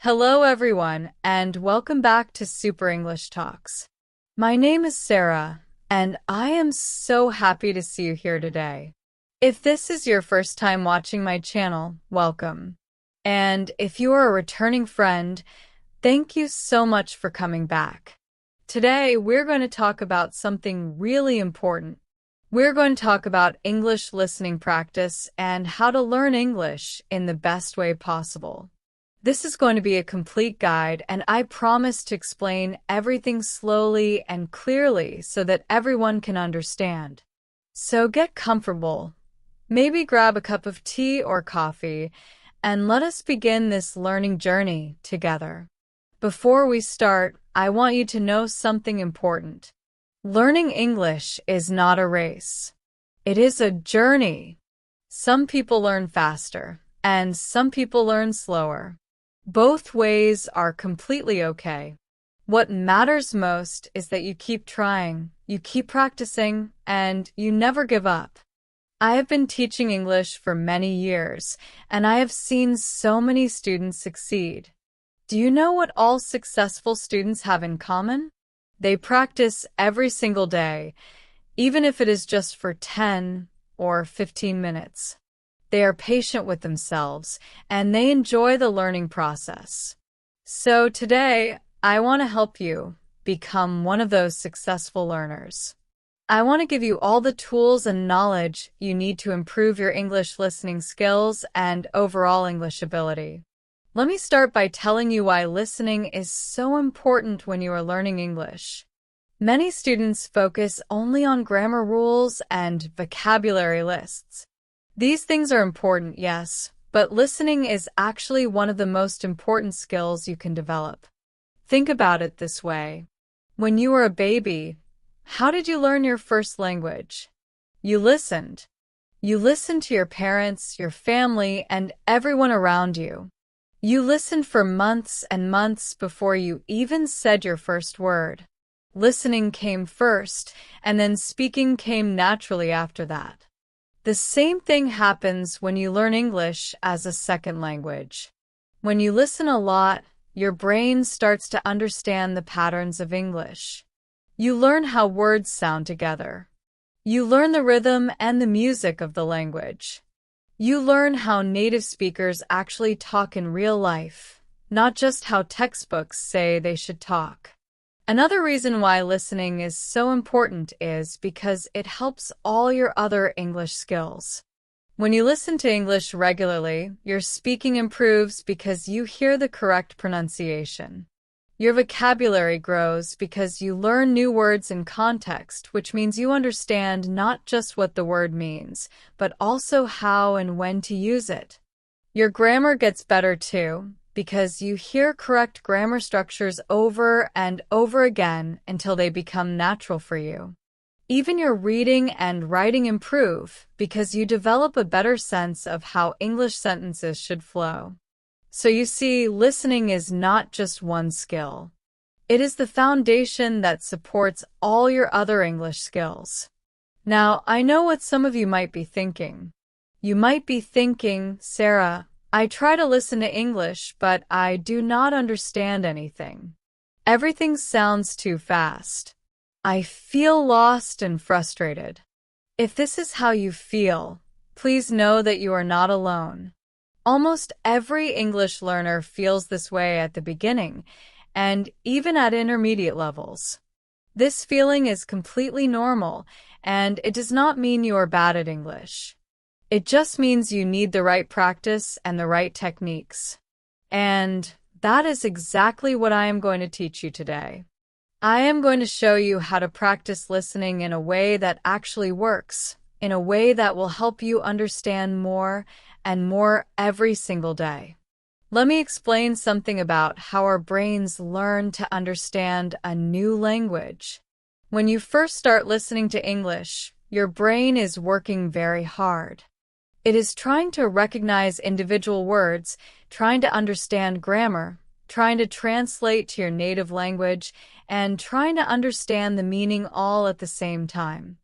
Hello everyone, and welcome back to Super English Talks. My name is Sarah, and I am so happy to see you here today. If this is your first time watching my channel, welcome. And if you are a returning friend, thank you so much for coming back. Today, we're going to talk about something really important. We're going to talk about English listening practice and how to learn English in the best way possible. This is going to be a complete guide, and I promise to explain everything slowly and clearly so that everyone can understand. So get comfortable. Maybe grab a cup of tea or coffee, and let us begin this learning journey together. Before we start, I want you to know something important. Learning English is not a race. It is a journey. Some people learn faster, and some people learn slower. Both ways are completely okay. What matters most is that you keep trying, you keep practicing, and you never give up. I have been teaching English for many years, and I have seen so many students succeed. Do you know what all successful students have in common? They practice every single day, even if it is just for 10 or 15 minutes. They are patient with themselves, and they enjoy the learning process. So today, I want to help you become one of those successful learners. I want to give you all the tools and knowledge you need to improve your English listening skills and overall English ability. Let me start by telling you why listening is so important when you are learning English. Many students focus only on grammar rules and vocabulary lists. These things are important, yes, but listening is actually one of the most important skills you can develop. Think about it this way. When you were a baby, how did you learn your first language? You listened. You listened to your parents, your family, and everyone around you. You listened for months and months before you even said your first word. Listening came first, and then speaking came naturally after that. The same thing happens when you learn English as a second language. When you listen a lot, your brain starts to understand the patterns of English. You learn how words sound together. You learn the rhythm and the music of the language. You learn how native speakers actually talk in real life, not just how textbooks say they should talk. Another reason why listening is so important is because it helps all your other English skills. When you listen to English regularly, your speaking improves because you hear the correct pronunciation. Your vocabulary grows because you learn new words in context, which means you understand not just what the word means, but also how and when to use it. Your grammar gets better too, because you hear correct grammar structures over and over again until they become natural for you. Even your reading and writing improve because you develop a better sense of how English sentences should flow. So you see, listening is not just one skill. It is the foundation that supports all your other English skills. Now, I know what some of you might be thinking. You might be thinking, Sarah, I try to listen to English, but I do not understand anything. Everything sounds too fast. I feel lost and frustrated. If this is how you feel, please know that you are not alone. Almost every English learner feels this way at the beginning, and even at intermediate levels. This feeling is completely normal, and it does not mean you are bad at English. It just means you need the right practice and the right techniques. And that is exactly what I am going to teach you today. I am going to show you how to practice listening in a way that actually works, in a way that will help you understand more and more every single day. Let me explain something about how our brains learn to understand a new language. When you first start listening to English, your brain is working very hard. It is trying to recognize individual words, trying to understand grammar, trying to translate to your native language, and trying to understand the meaning all at the same time.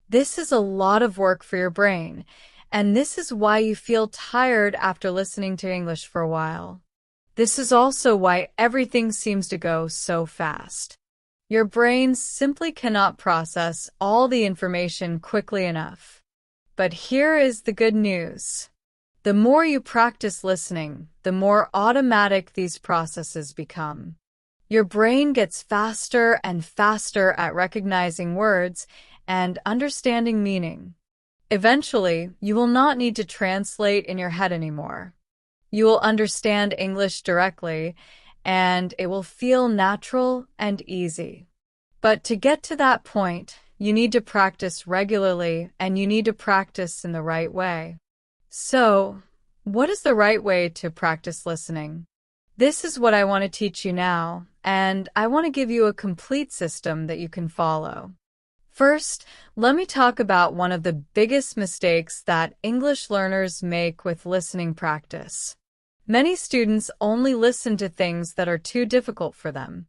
This is a lot of work for your brain, and this is why you feel tired after listening to English for a while. This is also why everything seems to go so fast. Your brain simply cannot process all the information quickly enough. But here is the good news. The more you practice listening, the more automatic these processes become. Your brain gets faster and faster at recognizing words and understanding meaning. Eventually, you will not need to translate in your head anymore. You will understand English directly, and it will feel natural and easy. But to get to that point, you need to practice regularly, and you need to practice in the right way. So, what is the right way to practice listening? This is what I want to teach you now, and I want to give you a complete system that you can follow. First, let me talk about one of the biggest mistakes that English learners make with listening practice. Many students only listen to things that are too difficult for them.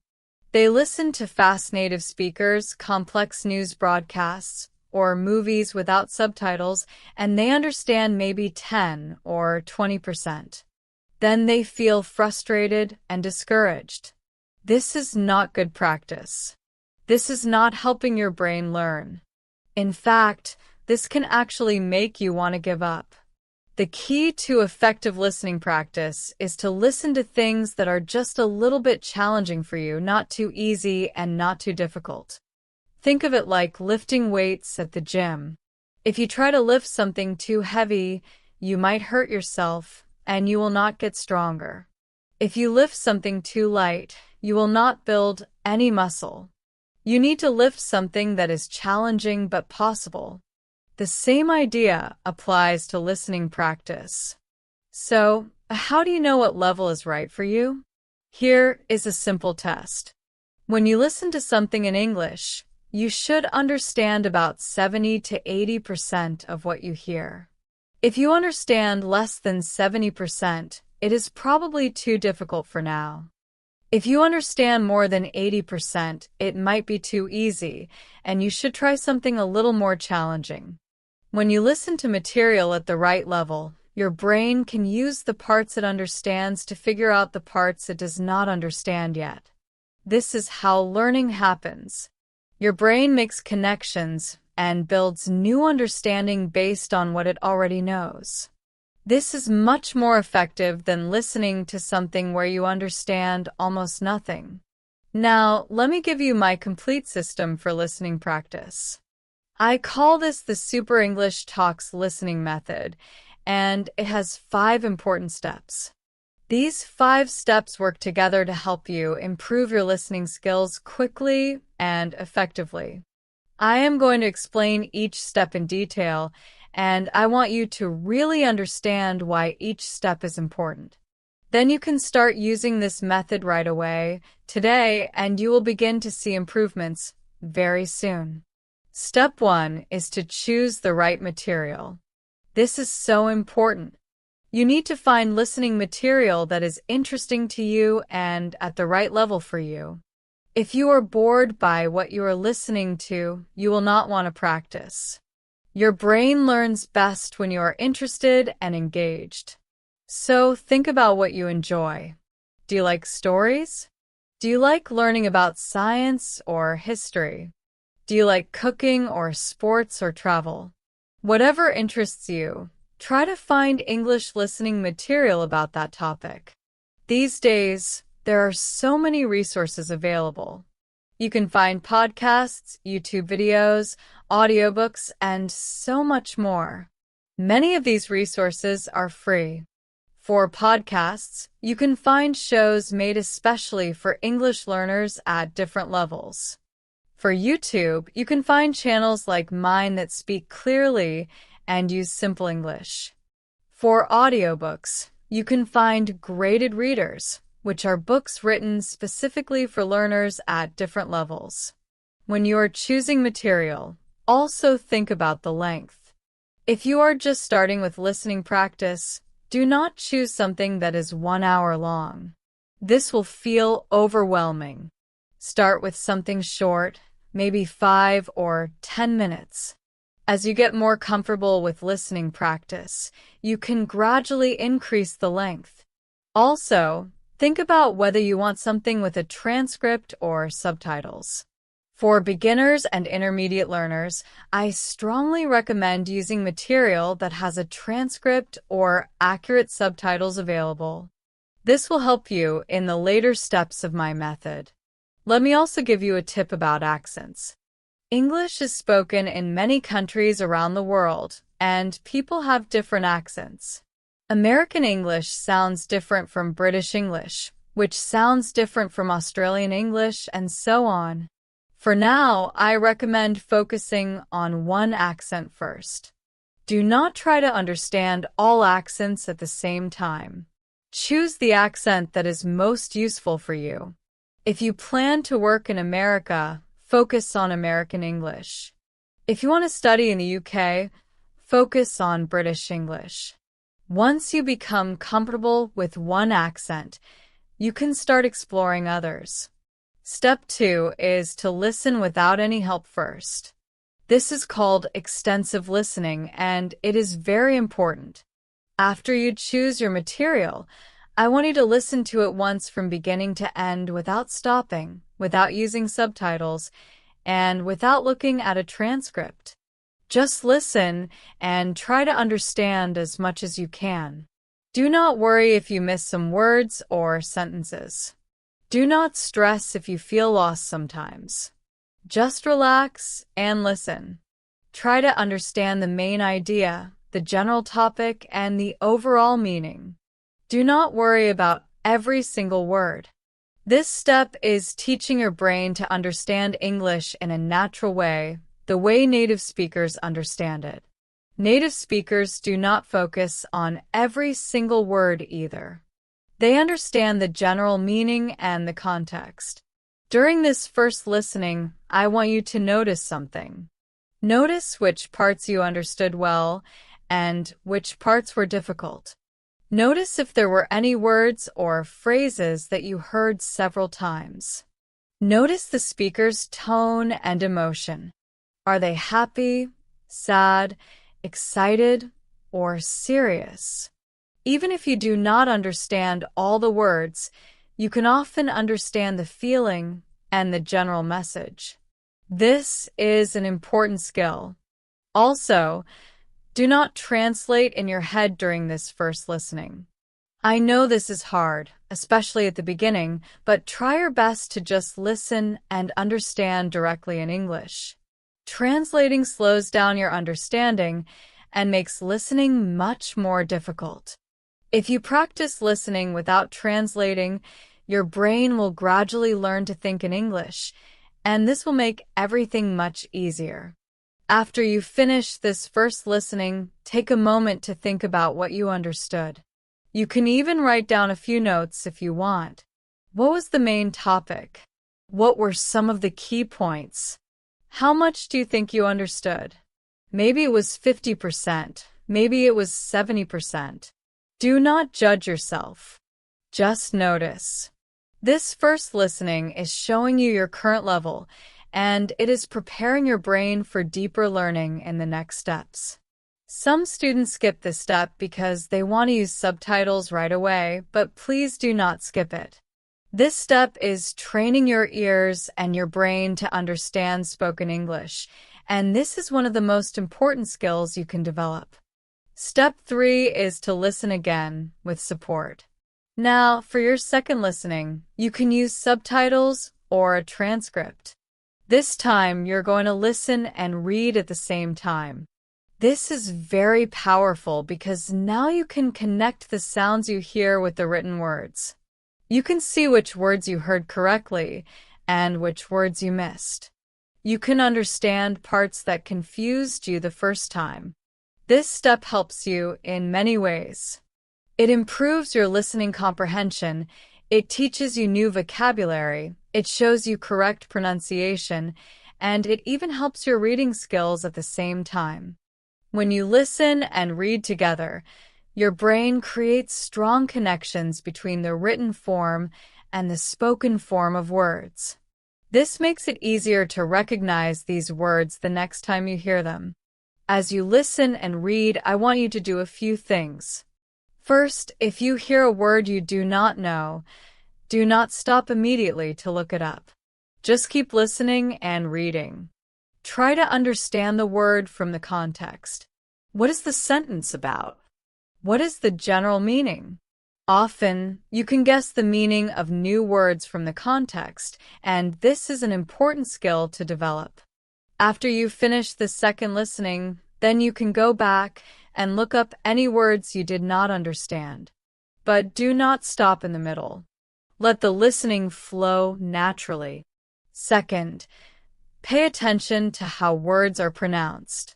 They listen to fast native speakers, complex news broadcasts, or movies without subtitles, and they understand maybe 10 or 20%. Then they feel frustrated and discouraged. This is not good practice. This is not helping your brain learn. In fact, this can actually make you want to give up. The key to effective listening practice is to listen to things that are just a little bit challenging for you, not too easy and not too difficult. Think of it like lifting weights at the gym. If you try to lift something too heavy, you might hurt yourself and you will not get stronger. If you lift something too light, you will not build any muscle. You need to lift something that is challenging but possible. The same idea applies to listening practice. So, how do you know what level is right for you? Here is a simple test. When you listen to something in English, you should understand about 70 to 80% of what you hear. If you understand less than 70%, it is probably too difficult for now. If you understand more than 80%, it might be too easy, and you should try something a little more challenging. When you listen to material at the right level, your brain can use the parts it understands to figure out the parts it does not understand yet. This is how learning happens. Your brain makes connections and builds new understanding based on what it already knows. This is much more effective than listening to something where you understand almost nothing. Now, let me give you my complete system for listening practice. I call this the Super English Talks listening method, and it has 5 important steps. These 5 steps work together to help you improve your listening skills quickly and effectively. I am going to explain each step in detail, and I want you to really understand why each step is important. Then you can start using this method right away, today, and you will begin to see improvements very soon. Step 1 is to choose the right material. This is so important. You need to find listening material that is interesting to you and at the right level for you. If you are bored by what you are listening to, you will not want to practice. Your brain learns best when you are interested and engaged. So think about what you enjoy. Do you like stories? Do you like learning about science or history? Do you like cooking or sports or travel? Whatever interests you, try to find English listening material about that topic. These days, there are so many resources available. You can find podcasts, YouTube videos, audiobooks, and so much more. Many of these resources are free. For podcasts, you can find shows made especially for English learners at different levels. For YouTube, you can find channels like mine that speak clearly and use simple English. For audiobooks, you can find graded readers, which are books written specifically for learners at different levels. When you are choosing material, also think about the length. If you are just starting with listening practice, do not choose something that is 1 hour long. This will feel overwhelming. Start with something short, maybe 5 or 10 minutes. As you get more comfortable with listening practice, you can gradually increase the length. Also, Think about whether you want something with a transcript or subtitles. For beginners and intermediate learners, I strongly recommend using material that has a transcript or accurate subtitles available. This will help you in the later steps of my method. Let me also give you a tip about accents. English is spoken in many countries around the world, and people have different accents. American English sounds different from British English, which sounds different from Australian English, and so on. For now, I recommend focusing on one accent first. Do not try to understand all accents at the same time. Choose the accent that is most useful for you. If you plan to work in America, focus on American English. If you want to study in the UK, focus on British English. Once you become comfortable with one accent, you can start exploring others. Step 2 is to listen without any help first. This is called extensive listening, and it is very important. After you choose your material, I want you to listen to it once from beginning to end without stopping, without using subtitles, and without looking at a transcript. Just listen and try to understand as much as you can. Do not worry if you miss some words or sentences. Do not stress if you feel lost sometimes. Just relax and listen. Try to understand the main idea, the general topic, and the overall meaning. Do not worry about every single word. This step is teaching your brain to understand English in a natural way, the way native speakers understand it. Native speakers do not focus on every single word either. They understand the general meaning and the context. During this first listening, I want you to notice something. Notice which parts you understood well and which parts were difficult. Notice if there were any words or phrases that you heard several times. Notice the speaker's tone and emotion. Are they happy, sad, excited, or serious? Even if you do not understand all the words, you can often understand the feeling and the general message. This is an important skill. Also, do not translate in your head during this first listening. I know this is hard, especially at the beginning, but try your best to just listen and understand directly in English. Translating slows down your understanding and makes listening much more difficult. If you practice listening without translating, your brain will gradually learn to think in English, and this will make everything much easier. After you finish this first listening, take a moment to think about what you understood. You can even write down a few notes if you want. What was the main topic? What were some of the key points? How much do you think you understood? Maybe it was 50%, maybe it was 70%. Do not judge yourself. Just notice. This first listening is showing you your current level, and it is preparing your brain for deeper learning in the next steps. Some students skip this step because they want to use subtitles right away, but please do not skip it. This step is training your ears and your brain to understand spoken English, and this is one of the most important skills you can develop. Step 3 is to listen again with support. Now, for your second listening, you can use subtitles or a transcript. This time, you're going to listen and read at the same time. This is very powerful because now you can connect the sounds you hear with the written words. You can see which words you heard correctly and which words you missed. You can understand parts that confused you the first time. This step helps you in many ways. It improves your listening comprehension, it teaches you new vocabulary, it shows you correct pronunciation, and it even helps your reading skills at the same time. When you listen and read together, your brain creates strong connections between the written form and the spoken form of words. This makes it easier to recognize these words the next time you hear them. As you listen and read, I want you to do a few things. First, if you hear a word you do not know, Do not stop immediately to look it up. Just keep listening and reading. Try to understand the word from the context. What is the sentence about? What is the general meaning? Often, you can guess the meaning of new words from the context, and this is an important skill to develop. After you finish the second listening, then you can go back and look up any words you did not understand. But do not stop in the middle. Let the listening flow naturally. Second, pay attention to how words are pronounced.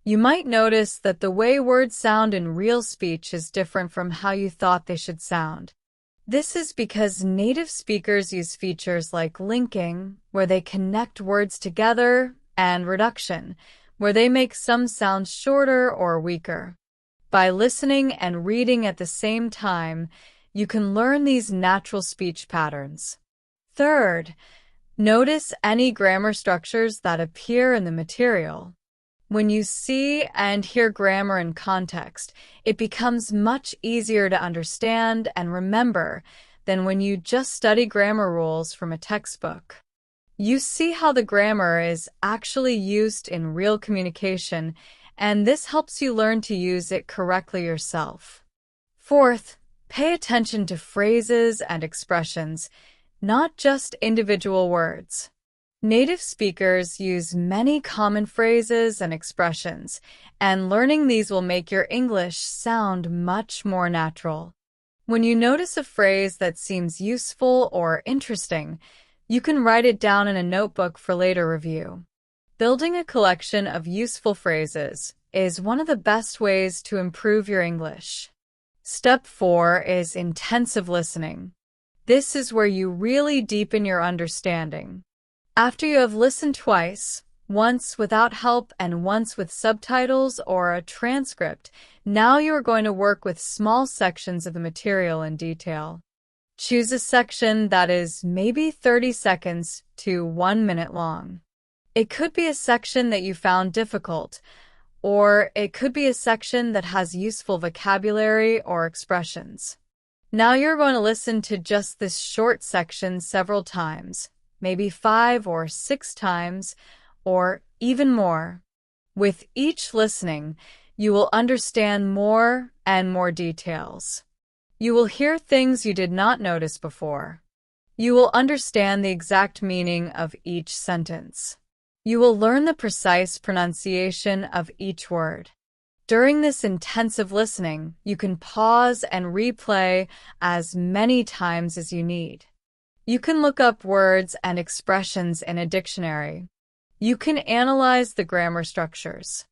You might notice that the way words sound in real speech is different from how you thought they should sound. This is because native speakers use features like linking, where they connect words together, and reduction, where they make some sounds shorter or weaker. By listening and reading at the same time, you can learn these natural speech patterns. Third, notice any grammar structures that appear in the material. When you see and hear grammar in context, it becomes much easier to understand and remember than when you just study grammar rules from a textbook. You see how the grammar is actually used in real communication, and this helps you learn to use it correctly yourself. Fourth, pay attention to phrases and expressions, not just individual words. Native speakers use many common phrases and expressions, and learning these will make your English sound much more natural. When you notice a phrase that seems useful or interesting, you can write it down in a notebook for later review. Building a collection of useful phrases is one of the best ways to improve your English. Step 4 is intensive listening. This is where you really deepen your understanding. After you have listened twice, once without help and once with subtitles or a transcript, now you are going to work with small sections of the material in detail. Choose a section that is maybe 30 seconds to 1 minute long. It could be a section that you found difficult, or it could be a section that has useful vocabulary or expressions. Now you're going to listen to just this short section several times, maybe 5 or 6 times, or even more. With each listening, you will understand more and more details. You will hear things you did not notice before. You will understand the exact meaning of each sentence. You will learn the precise pronunciation of each word. During this intensive listening, you can pause and replay as many times as you need. You can look up words and expressions in a dictionary. You can analyze the grammar structures.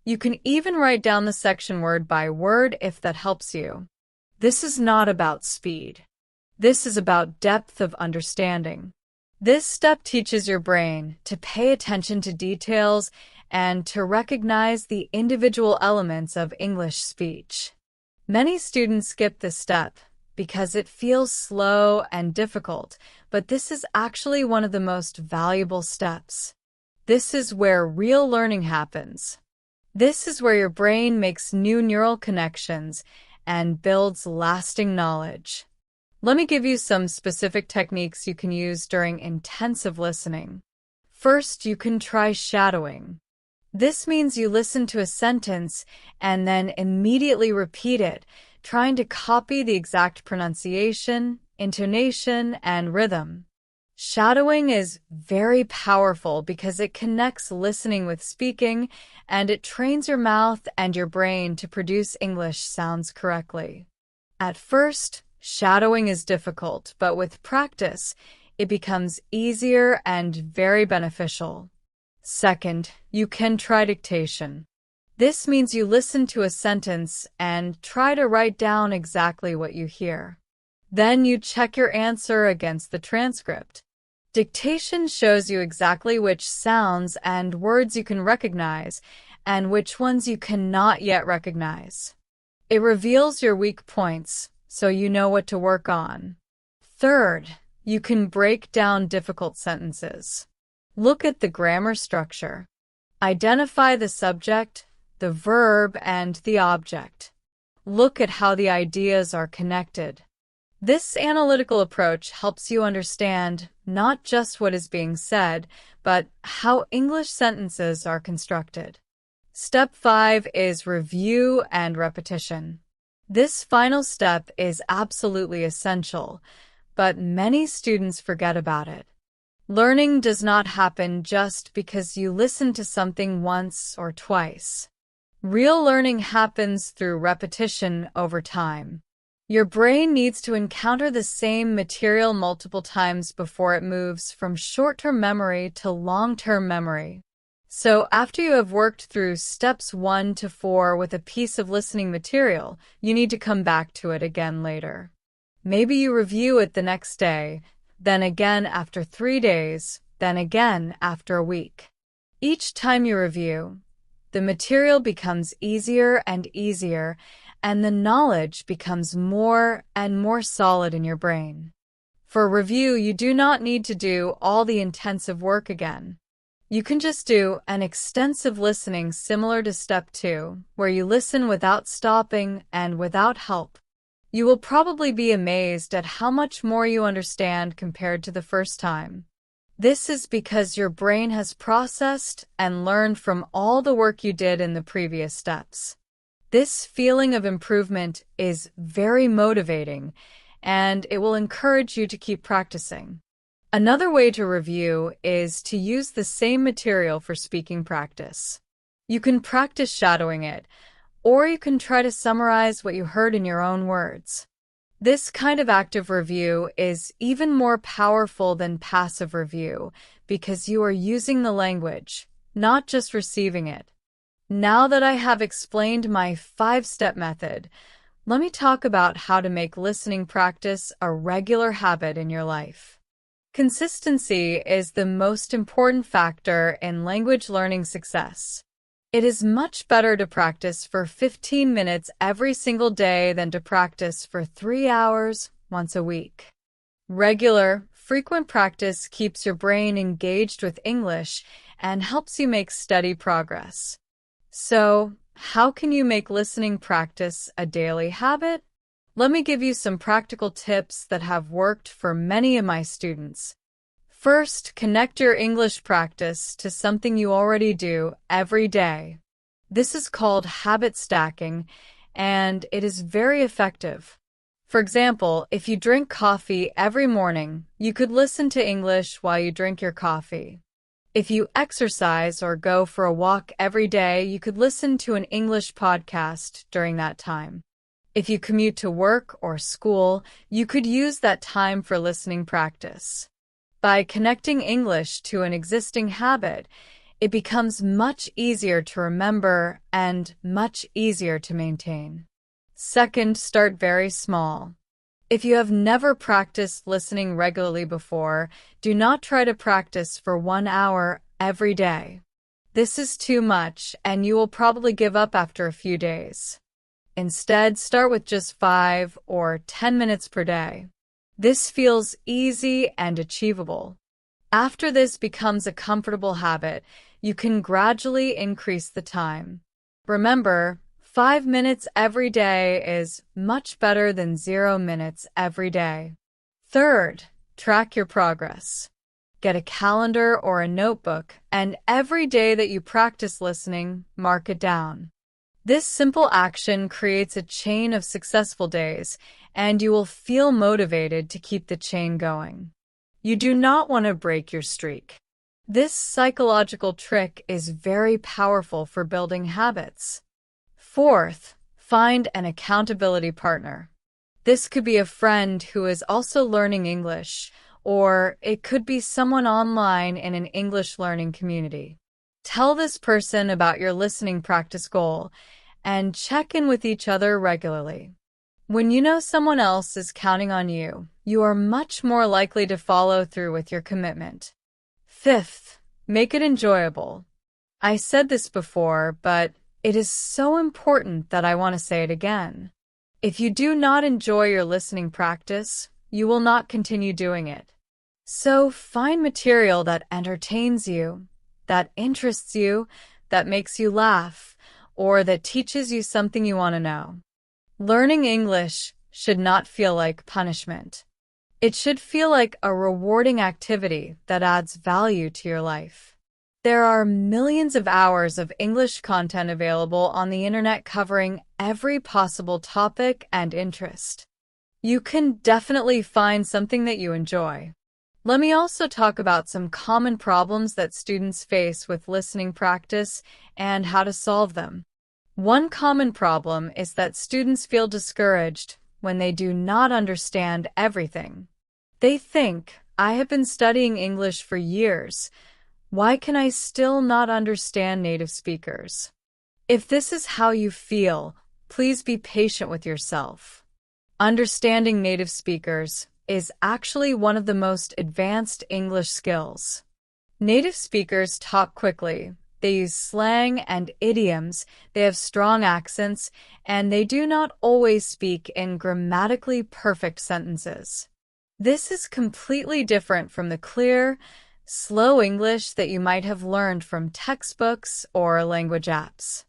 You can even write down the section word by word if that helps you. This is not about speed. This is about depth of understanding. This step teaches your brain to pay attention to details and to recognize the individual elements of English speech. Many students skip this step because it feels slow and difficult, but this is actually one of the most valuable steps. This is where real learning happens. This is where your brain makes new neural connections and builds lasting knowledge. Let me give you some specific techniques you can use during intensive listening. First, you can try shadowing. This means you listen to a sentence and then immediately repeat it, trying to copy the exact pronunciation, intonation, and rhythm. Shadowing is very powerful because it connects listening with speaking, and it trains your mouth and your brain to produce English sounds correctly. At first, shadowing is difficult, but with practice, it becomes easier and very beneficial. Second, you can try dictation. This means you listen to a sentence and try to write down exactly what you hear. Then you check your answer against the transcript. Dictation shows you exactly which sounds and words you can recognize and which ones you cannot yet recognize. It reveals your weak points, so you know what to work on. Third, you can break down difficult sentences. Look at the grammar structure. Identify the subject, the verb, and the object. Look at how the ideas are connected. This analytical approach helps you understand not just what is being said, but how English sentences are constructed. Step 5 is review and repetition. This final step is absolutely essential, but many students forget about it. Learning does not happen just because you listen to something once or twice. Real learning happens through repetition over time. Your brain needs to encounter the same material multiple times before it moves from short-term memory to long-term memory. So after you have worked through steps 1 to 4 with a piece of listening material, you need to come back to it again later. Maybe you review it the next day, then again after 3 days, then again after a week. Each time you review, the material becomes easier and easier, and the knowledge becomes more and more solid in your brain. For review, you do not need to do all the intensive work again. You can just do an extensive listening similar to step 2, where you listen without stopping and without help. You will probably be amazed at how much more you understand compared to the first time. This is because your brain has processed and learned from all the work you did in the previous steps. This feeling of improvement is very motivating, and it will encourage you to keep practicing. Another way to review is to use the same material for speaking practice. You can practice shadowing it, or you can try to summarize what you heard in your own words. This kind of active review is even more powerful than passive review because you are using the language, not just receiving it. Now that I have explained my 5-step method, let me talk about how to make listening practice a regular habit in your life. Consistency is the most important factor in language learning success. It is much better to practice for 15 minutes every single day than to practice for 3 hours once a week. Regular, frequent practice keeps your brain engaged with English and helps you make steady progress. So, how can you make listening practice a daily habit? Let me give you some practical tips that have worked for many of my students. First, connect your English practice to something you already do every day. This is called habit stacking, and it is very effective. For example, if you drink coffee every morning, you could listen to English while you drink your coffee. If you exercise or go for a walk every day, you could listen to an English podcast during that time. If you commute to work or school, you could use that time for listening practice. By connecting English to an existing habit, it becomes much easier to remember and much easier to maintain. Second, start very small. If you have never practiced listening regularly before, do not try to practice for 1 hour every day. This is too much, and you will probably give up after a few days. Instead, start with just 5 or 10 minutes per day. This feels easy and achievable. After this becomes a comfortable habit, you can gradually increase the time. Remember, 5 minutes every day is much better than 0 minutes every day. Third, track your progress. Get a calendar or a notebook, and every day that you practice listening, mark it down. This simple action creates a chain of successful days, and you will feel motivated to keep the chain going. You do not want to break your streak. This psychological trick is very powerful for building habits. Fourth, find an accountability partner. This could be a friend who is also learning English, or it could be someone online in an English learning community. Tell this person about your listening practice goal and check in with each other regularly. When you know someone else is counting on you, you are much more likely to follow through with your commitment. Fifth, make it enjoyable. I said this before, but it is so important that I want to say it again. If you do not enjoy your listening practice, you will not continue doing it. So find material that entertains you, that interests you, that makes you laugh, or that teaches you something you want to know. Learning English should not feel like punishment. It should feel like a rewarding activity that adds value to your life. There are millions of hours of English content available on the internet covering every possible topic and interest. You can definitely find something that you enjoy. Let me also talk about some common problems that students face with listening practice and how to solve them. One common problem is that students feel discouraged when they do not understand everything. They think, I have been studying English for years. Why can I still not understand native speakers? If this is how you feel, please be patient with yourself. Understanding native speakers is actually one of the most advanced English skills. Native speakers talk quickly. They use slang and idioms, they have strong accents, and they do not always speak in grammatically perfect sentences. This is completely different from the clear, slow English that you might have learned from textbooks or language apps.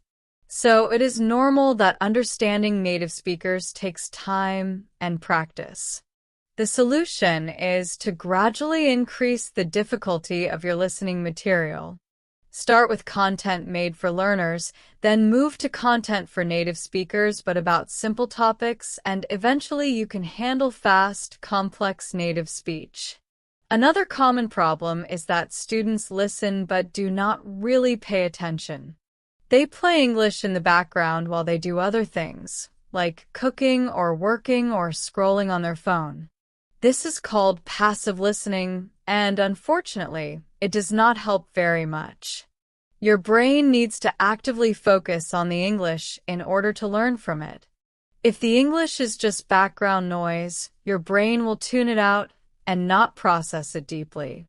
So it is normal that understanding native speakers takes time and practice. The solution is to gradually increase the difficulty of your listening material. Start with content made for learners, then move to content for native speakers but about simple topics, and eventually you can handle fast, complex native speech. Another common problem is that students listen but do not really pay attention. They play English in the background while they do other things, like cooking or working or scrolling on their phone. This is called passive listening, and unfortunately, it does not help very much. Your brain needs to actively focus on the English in order to learn from it. If the English is just background noise, your brain will tune it out and not process it deeply.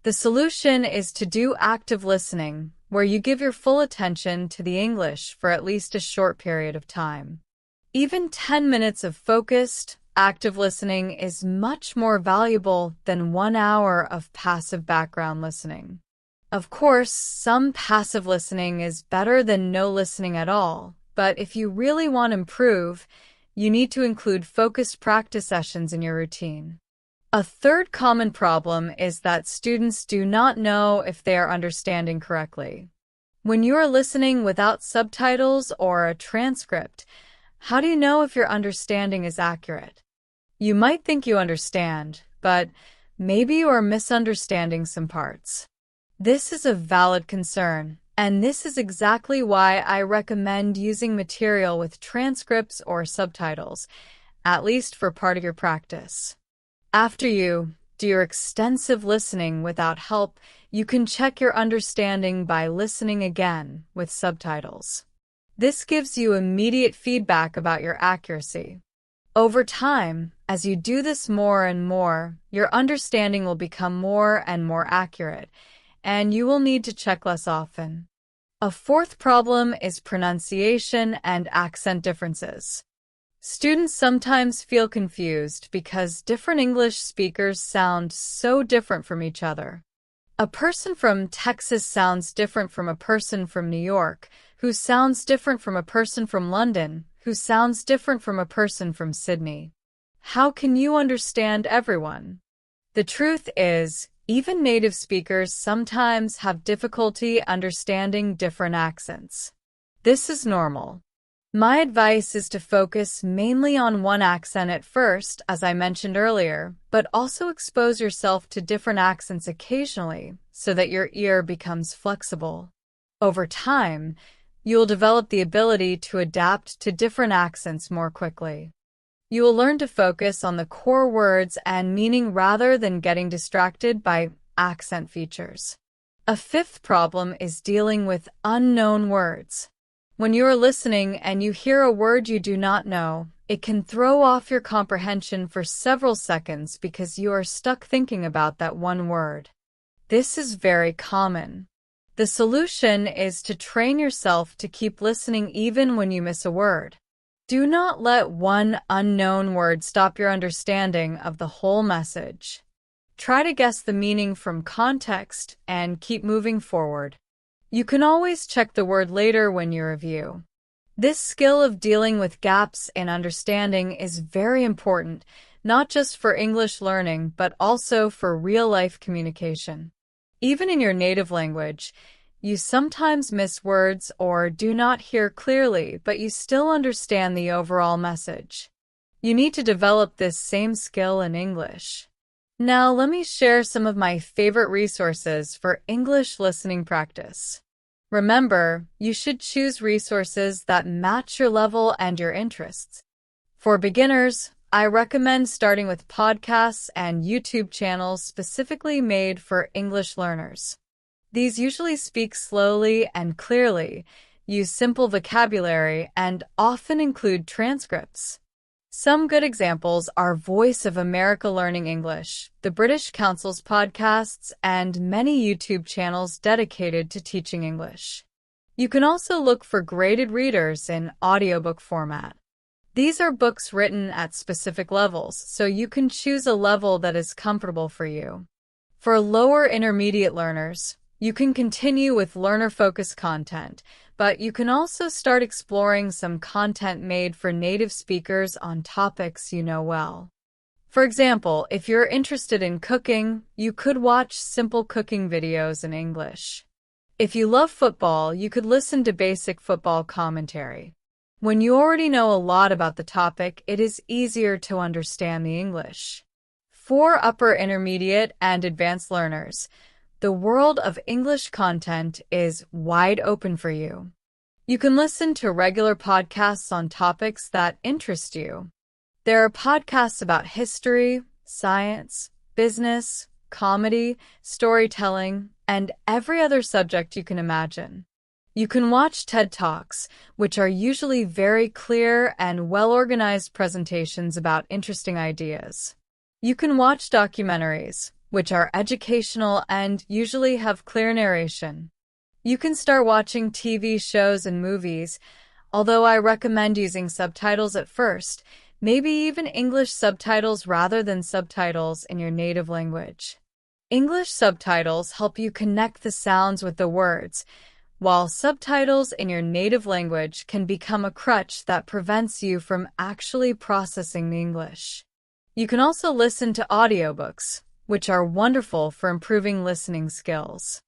The solution is to do active listening, where you give your full attention to the English for at least a short period of time. Even 10 minutes of focused, active listening is much more valuable than 1 hour of passive background listening. Of course, some passive listening is better than no listening at all, but if you really want to improve, you need to include focused practice sessions in your routine. A third common problem is that students do not know if they are understanding correctly. When you are listening without subtitles or a transcript, how do you know if your understanding is accurate? You might think you understand, but maybe you are misunderstanding some parts. This is a valid concern, and this is exactly why I recommend using material with transcripts or subtitles, at least for part of your practice. After you do your extensive listening without help, you can check your understanding by listening again with subtitles. This gives you immediate feedback about your accuracy. Over time, as you do this more and more, your understanding will become more and more accurate, and you will need to check less often. A fourth problem is pronunciation and accent differences. Students sometimes feel confused because different English speakers sound so different from each other. A person from Texas sounds different from a person from New York, who sounds different from a person from London, who sounds different from a person from Sydney. How can you understand everyone? The truth is, even native speakers sometimes have difficulty understanding different accents. This is normal. My advice is to focus mainly on one accent at first, as I mentioned earlier, but also expose yourself to different accents occasionally so that your ear becomes flexible. Over time, you'll develop the ability to adapt to different accents more quickly. You will learn to focus on the core words and meaning rather than getting distracted by accent features. A fifth problem is dealing with unknown words. When you are listening and you hear a word you do not know, it can throw off your comprehension for several seconds because you are stuck thinking about that one word. This is very common. The solution is to train yourself to keep listening even when you miss a word. Do not let one unknown word stop your understanding of the whole message. Try to guess the meaning from context and keep moving forward. You can always check the word later when you review. This skill of dealing with gaps in understanding is very important, not just for English learning, but also for real-life communication. Even in your native language, you sometimes miss words or do not hear clearly, but you still understand the overall message. You need to develop this same skill in English. Now, let me share some of my favorite resources for English listening practice. Remember, you should choose resources that match your level and your interests. For beginners, I recommend starting with podcasts and YouTube channels specifically made for English learners. These usually speak slowly and clearly, use simple vocabulary, and often include transcripts. Some good examples are Voice of America Learning English, the British Council's podcasts, and many YouTube channels dedicated to teaching English. You can also look for graded readers in audiobook format. These are books written at specific levels, so you can choose a level that is comfortable for you. For lower intermediate learners, you can continue with learner-focused content, but you can also start exploring some content made for native speakers on topics you know well. For example, if you're interested in cooking, you could watch simple cooking videos in English. If you love football, you could listen to basic football commentary. When you already know a lot about the topic, it is easier to understand the English. For upper intermediate and advanced learners, the world of English content is wide open for you. You can listen to regular podcasts on topics that interest you. There are podcasts about history, science, business, comedy, storytelling, and every other subject you can imagine. You can watch TED Talks, which are usually very clear and well-organized presentations about interesting ideas. You can watch documentaries, which are educational and usually have clear narration. You can start watching TV shows and movies, although I recommend using subtitles at first, maybe even English subtitles rather than subtitles in your native language. English subtitles help you connect the sounds with the words, while subtitles in your native language can become a crutch that prevents you from actually processing the English. You can also listen to audiobooks, which are wonderful for improving listening skills.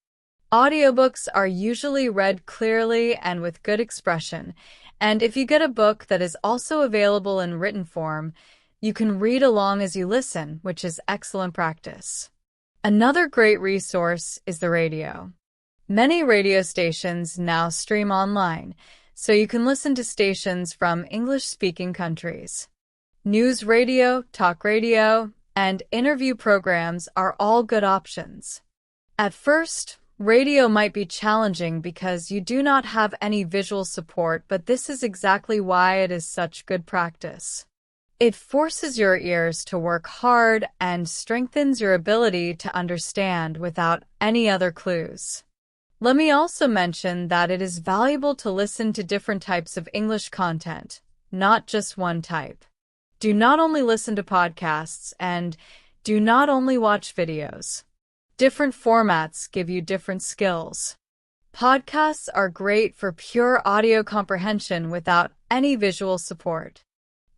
Audiobooks are usually read clearly and with good expression, and if you get a book that is also available in written form, you can read along as you listen, which is excellent practice. Another great resource is the radio. Many radio stations now stream online, so you can listen to stations from English-speaking countries. News radio, talk radio, and interview programs are all good options. At first, radio might be challenging because you do not have any visual support, but this is exactly why it is such good practice. It forces your ears to work hard and strengthens your ability to understand without any other clues. Let me also mention that it is valuable to listen to different types of English content, not just one type. Do not only listen to podcasts and do not only watch videos. Different formats give you different skills. Podcasts are great for pure audio comprehension without any visual support.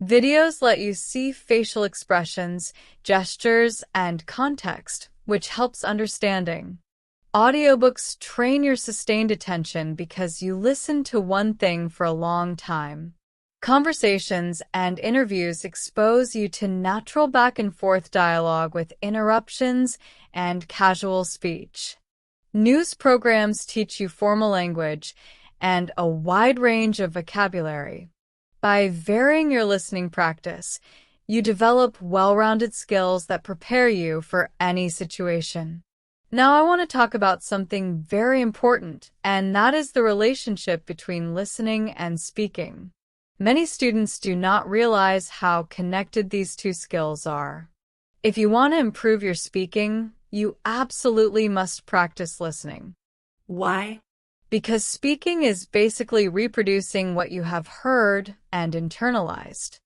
Videos let you see facial expressions, gestures, and context, which helps understanding. Audiobooks train your sustained attention because you listen to one thing for a long time. Conversations and interviews expose you to natural back-and-forth dialogue with interruptions and casual speech. News programs teach you formal language and a wide range of vocabulary. By varying your listening practice, you develop well-rounded skills that prepare you for any situation. Now I want to talk about something very important, and that is the relationship between listening and speaking. Many students do not realize how connected these two skills are. If you want to improve your speaking, you absolutely must practice listening. Why? Because speaking is basically reproducing what you have heard and internalized.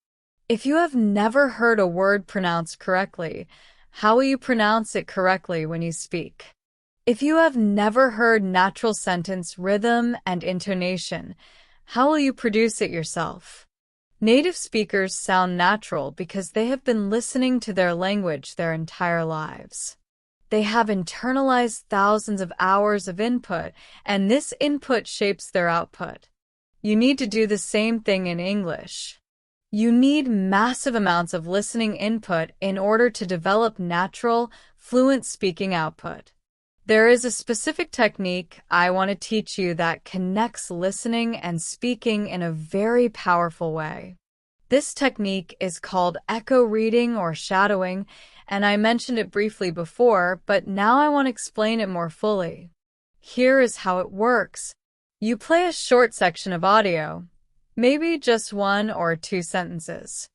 If you have never heard a word pronounced correctly, how will you pronounce it correctly when you speak? If you have never heard natural sentence rhythm and intonation, How will you produce it yourself? Native speakers sound natural because they have been listening to their language their entire lives. They have internalized thousands of hours of input, and this input shapes their output. You need to do the same thing in English. You need massive amounts of listening input in order to develop natural, fluent speaking output. There is a specific technique I want to teach you that connects listening and speaking in a very powerful way. This technique is called echo reading or shadowing, and I mentioned it briefly before, but now I want to explain it more fully. Here is how it works. You play a short section of audio, maybe just 1 or 2 sentences.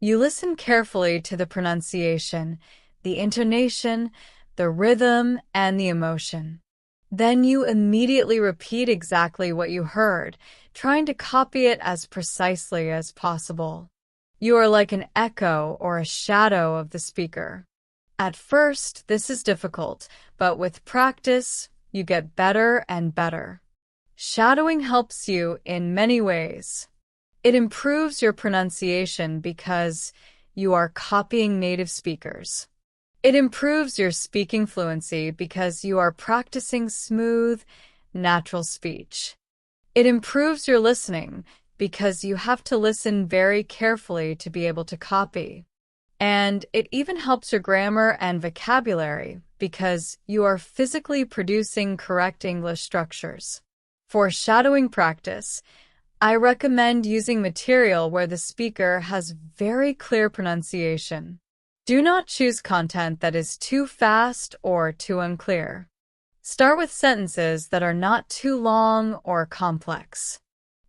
You listen carefully to the pronunciation, the intonation, the rhythm, and the emotion. Then you immediately repeat exactly what you heard, trying to copy it as precisely as possible. You are like an echo or a shadow of the speaker. At first, this is difficult, but with practice, you get better and better. Shadowing helps you in many ways. It improves your pronunciation because you are copying native speakers. It improves your speaking fluency because you are practicing smooth, natural speech. It improves your listening because you have to listen very carefully to be able to copy. And it even helps your grammar and vocabulary because you are physically producing correct English structures. For shadowing practice, I recommend using material where the speaker has very clear pronunciation. Do not choose content that is too fast or too unclear. Start with sentences that are not too long or complex.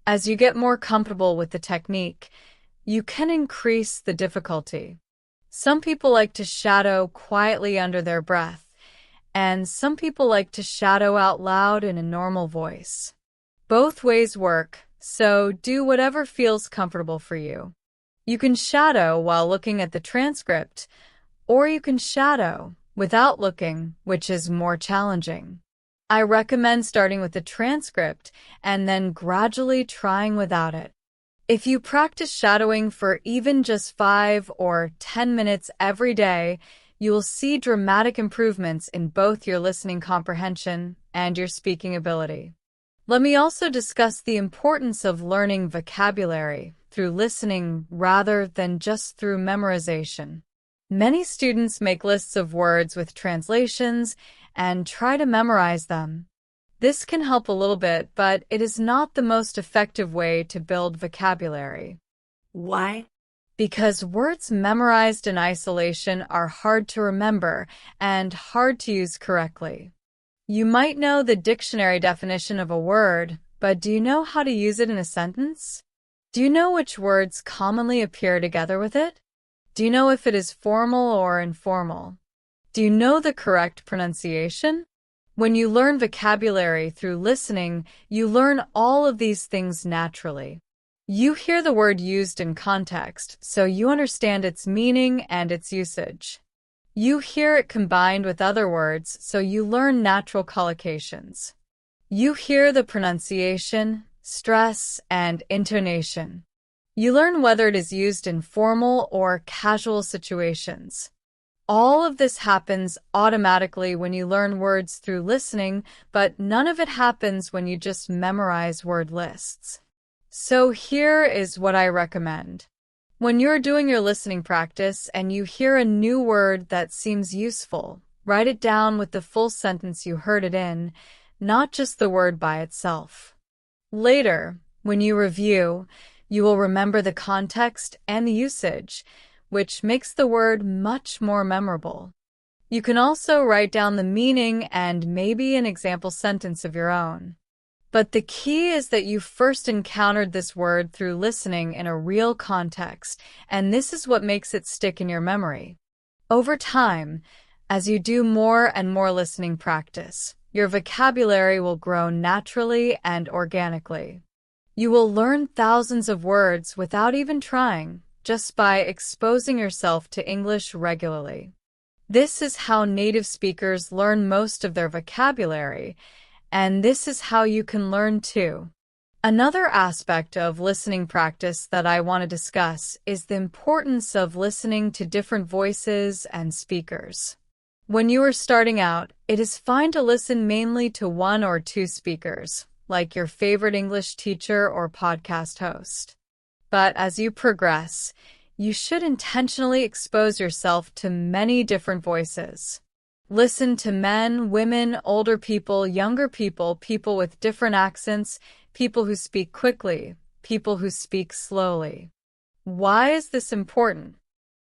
As you get more comfortable with the technique, you can increase the difficulty. Some people like to shadow quietly under their breath, and some people like to shadow out loud in a normal voice. Both ways work, so do whatever feels comfortable for you. You can shadow while looking at the transcript, or you can shadow without looking, which is more challenging. I recommend starting with the transcript and then gradually trying without it. If you practice shadowing for even just 5 or 10 minutes every day, you will see dramatic improvements in both your listening comprehension and your speaking ability. Let me also discuss the importance of learning vocabulary through listening rather than just through memorization. Many students make lists of words with translations and try to memorize them. This can help a little bit, but it is not the most effective way to build vocabulary. Why? Because words memorized in isolation are hard to remember and hard to use correctly. You might know the dictionary definition of a word, but do you know how to use it in a sentence? Do you know which words commonly appear together with it? Do you know if it is formal or informal? Do you know the correct pronunciation? When you learn vocabulary through listening, you learn all of these things naturally. You hear the word used in context, so you understand its meaning and its usage. You hear it combined with other words, so you learn natural collocations. You hear the pronunciation, stress, and intonation. You learn whether it is used in formal or casual situations. All of this happens automatically when you learn words through listening, but none of it happens when you just memorize word lists. So here is what I recommend. When you're doing your listening practice and you hear a new word that seems useful, write it down with the full sentence you heard it in, not just the word by itself. Later, when you review, you will remember the context and the usage, which makes the word much more memorable. You can also write down the meaning and maybe an example sentence of your own. But the key is that you first encountered this word through listening in a real context, and this is what makes it stick in your memory. Over time, as you do more and more listening practice, your vocabulary will grow naturally and organically. You will learn thousands of words without even trying, just by exposing yourself to English regularly. This is how native speakers learn most of their vocabulary, and this is how you can learn too. Another aspect of listening practice that I want to discuss is the importance of listening to different voices and speakers. When you are starting out, it is fine to listen mainly to one or two speakers, like your favorite English teacher or podcast host. But as you progress, you should intentionally expose yourself to many different voices. Listen to men, women, older people, younger people, people with different accents, people who speak quickly, people who speak slowly. Why is this important?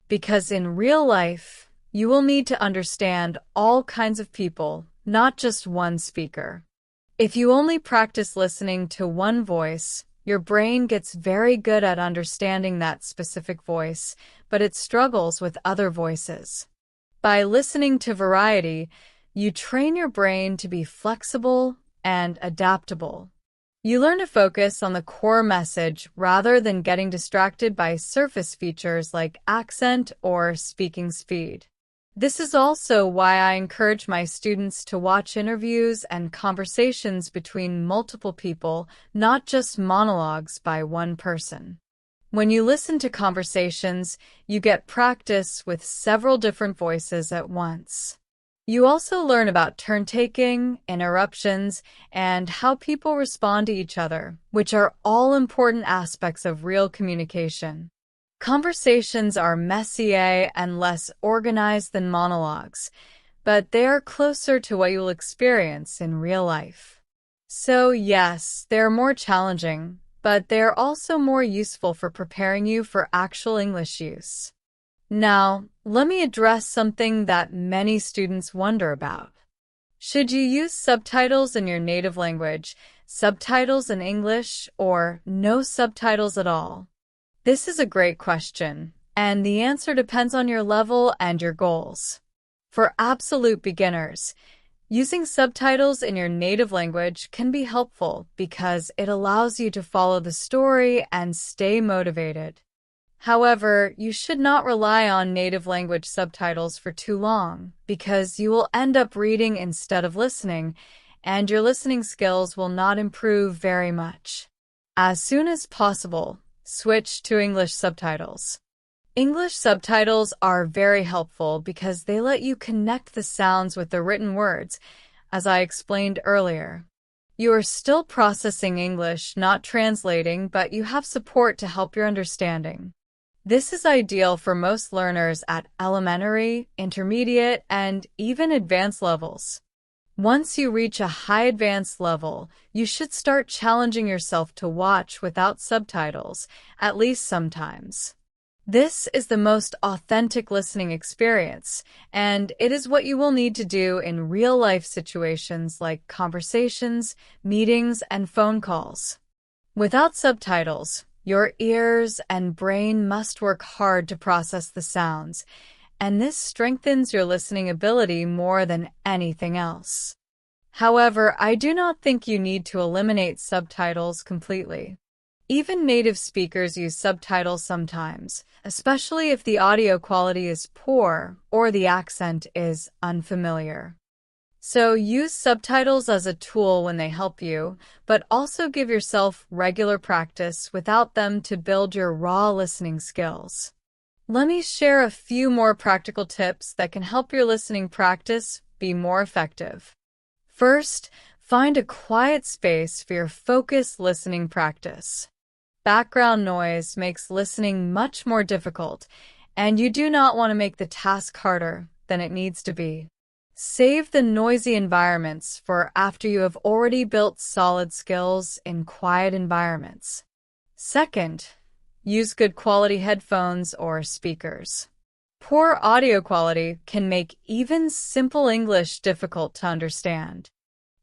Because in real life, you will need to understand all kinds of people, not just one speaker. If you only practice listening to one voice, your brain gets very good at understanding that specific voice, but it struggles with other voices. By listening to variety, you train your brain to be flexible and adaptable. You learn to focus on the core message rather than getting distracted by surface features like accent or speaking speed. This is also why I encourage my students to watch interviews and conversations between multiple people, not just monologues by one person. When you listen to conversations, you get practice with several different voices at once. You also learn about turn-taking, interruptions, and how people respond to each other, which are all important aspects of real communication. Conversations are messier and less organized than monologues, but they are closer to what you'll experience in real life. So yes, they're more challenging, but they're also more useful for preparing you for actual English use. Now, let me address something that many students wonder about. Should you use subtitles in your native language, subtitles in English, or no subtitles at all? This is a great question, and the answer depends on your level and your goals. For absolute beginners, using subtitles in your native language can be helpful because it allows you to follow the story and stay motivated. However, you should not rely on native language subtitles for too long because you will end up reading instead of listening, and your listening skills will not improve very much. As soon as possible, switch to English subtitles. English subtitles are very helpful because they let you connect the sounds with the written words, as I explained earlier. You are still processing English, not translating, but you have support to help your understanding. This is ideal for most learners at elementary, intermediate, and even advanced levels. Once you reach a high advanced level, you should start challenging yourself to watch without subtitles, at least sometimes. This is the most authentic listening experience, and it is what you will need to do in real-life situations like conversations, meetings, and phone calls. Without subtitles, your ears and brain must work hard to process the sounds, and this strengthens your listening ability more than anything else. However, I do not think you need to eliminate subtitles completely. Even native speakers use subtitles sometimes, especially if the audio quality is poor or the accent is unfamiliar. So use subtitles as a tool when they help you, but also give yourself regular practice without them to build your raw listening skills. Let me share a few more practical tips that can help your listening practice be more effective. First, find a quiet space for your focused listening practice. Background noise makes listening much more difficult, and you do not want to make the task harder than it needs to be. Save the noisy environments for after you have already built solid skills in quiet environments. Second, use good quality headphones or speakers. Poor audio quality can make even simple English difficult to understand.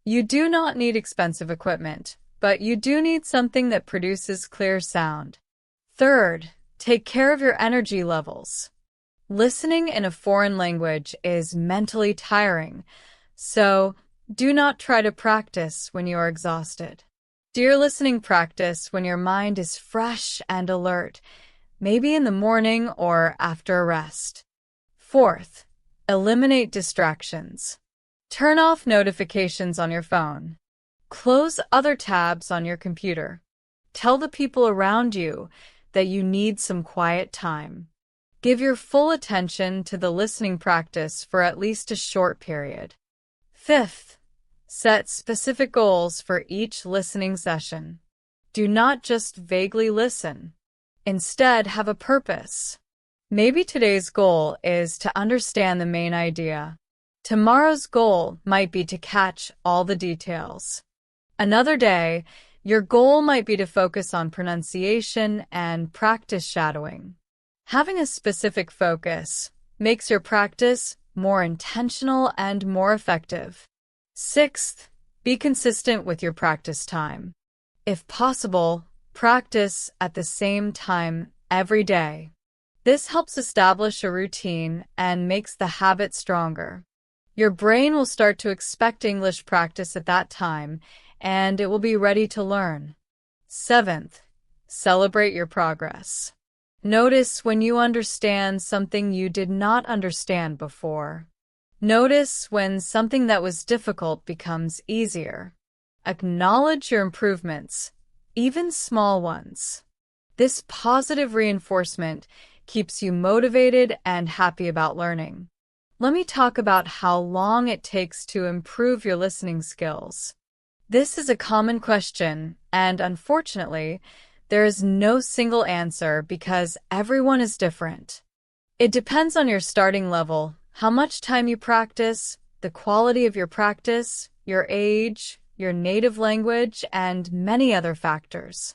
You do not need expensive equipment, but you do need something that produces clear sound. Third, take care of your energy levels. Listening in a foreign language is mentally tiring, so do not try to practice when you are exhausted. Do your listening practice when your mind is fresh and alert, maybe in the morning or after a rest. Fourth, eliminate distractions. Turn off notifications on your phone. Close other tabs on your computer. Tell the people around you that you need some quiet time. Give your full attention to the listening practice for at least a short period. Fifth, set specific goals for each listening session. Do not just vaguely listen. Instead, have a purpose. Maybe today's goal is to understand the main idea. Tomorrow's goal might be to catch all the details. Another day, your goal might be to focus on pronunciation and practice shadowing. Having a specific focus makes your practice more intentional and more effective. Sixth, be consistent with your practice time. If possible, practice at the same time every day. This helps establish a routine and makes the habit stronger. Your brain will start to expect English practice at that time, and it will be ready to learn. Seventh, celebrate your progress. Notice when you understand something you did not understand before. Notice when something that was difficult becomes easier. Acknowledge your improvements, even small ones. This positive reinforcement keeps you motivated and happy about learning. Let me talk about how long it takes to improve your listening skills. This is a common question, and unfortunately, there is no single answer because everyone is different. It depends on your starting level, how much time you practice, the quality of your practice, your age, your native language, and many other factors.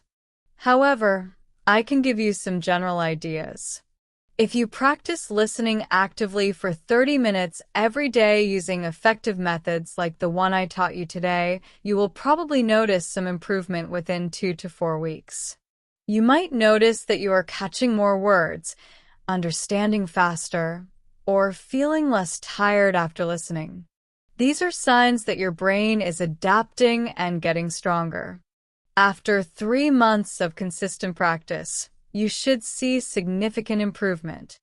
However, I can give you some general ideas. If you practice listening actively for 30 minutes every day using effective methods like the one I taught you today, you will probably notice some improvement within 2 to 4 weeks. You might notice that you are catching more words, understanding faster, or feeling less tired after listening. These are signs that your brain is adapting and getting stronger. After 3 months of consistent practice, you should see significant improvement.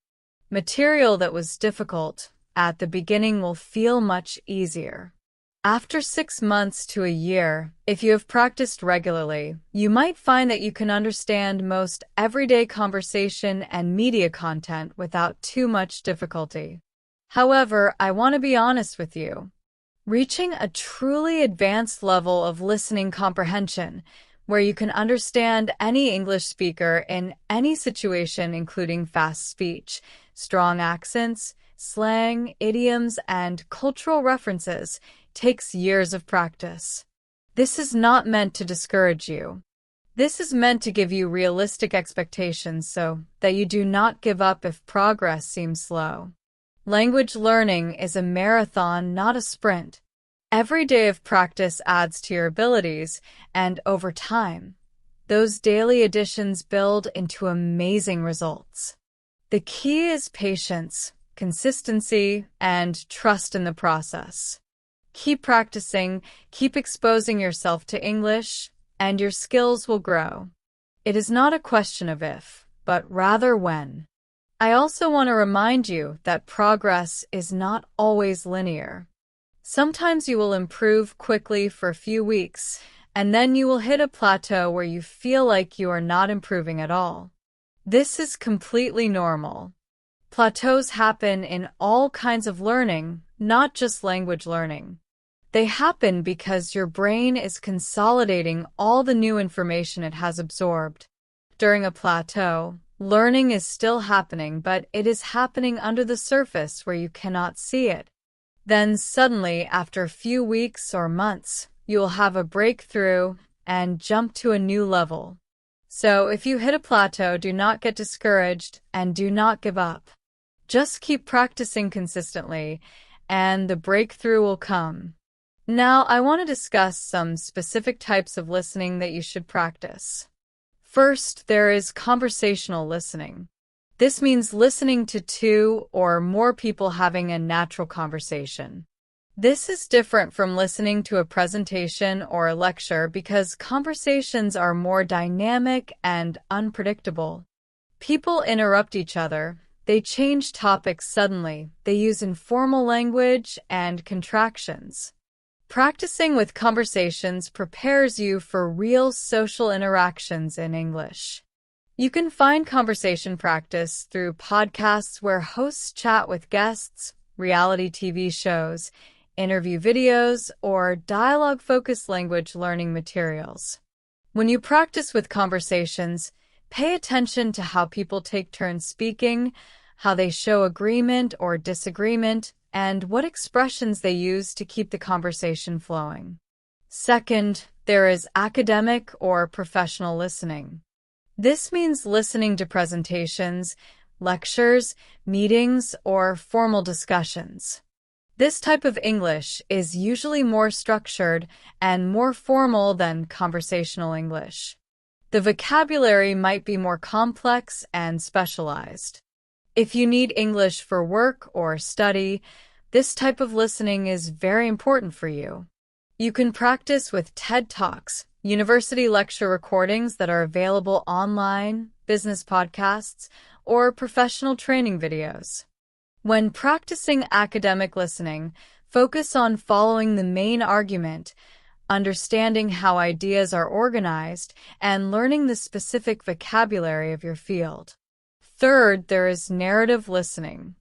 Material that was difficult at the beginning will feel much easier. After 6 months to a year, if you have practiced regularly, you might find that you can understand most everyday conversation and media content without too much difficulty. However, I want to be honest with you. Reaching a truly advanced level of listening comprehension, where you can understand any English speaker in any situation, including fast speech, strong accents, slang, idioms, and cultural references, takes years of practice. This is not meant to discourage you. This is meant to give you realistic expectations so that you do not give up if progress seems slow. Language learning is a marathon, not a sprint. Every day of practice adds to your abilities, and over time, those daily additions build into amazing results. The key is patience, consistency, and trust in the process. Keep practicing, keep exposing yourself to English, and your skills will grow. It is not a question of if, but rather when. I also want to remind you that progress is not always linear. Sometimes you will improve quickly for a few weeks, and then you will hit a plateau where you feel like you are not improving at all. This is completely normal. Plateaus happen in all kinds of learning, not just language learning. They happen because your brain is consolidating all the new information it has absorbed. During a plateau, learning is still happening, but it is happening under the surface where you cannot see it. Then suddenly, after a few weeks or months, you will have a breakthrough and jump to a new level. So if you hit a plateau, do not get discouraged and do not give up. Just keep practicing consistently, and the breakthrough will come. Now, I want to discuss some specific types of listening that you should practice. First, there is conversational listening. This means listening to 2 or more people having a natural conversation. This is different from listening to a presentation or a lecture because conversations are more dynamic and unpredictable. People interrupt each other, they change topics suddenly, they use informal language and contractions. Practicing with conversations prepares you for real social interactions in English. You can find conversation practice through podcasts where hosts chat with guests, reality TV shows, interview videos, or dialogue-focused language learning materials. When you practice with conversations, pay attention to how people take turns speaking, how they show agreement or disagreement, and what expressions they use to keep the conversation flowing. Second, there is academic or professional listening. This means listening to presentations, lectures, meetings, or formal discussions. This type of English is usually more structured and more formal than conversational English. The vocabulary might be more complex and specialized. If you need English for work or study, this type of listening is very important for you. You can practice with TED Talks, university lecture recordings that are available online, business podcasts, or professional training videos. When practicing academic listening, focus on following the main argument, understanding how ideas are organized, and learning the specific vocabulary of your field. Third, there is narrative listening.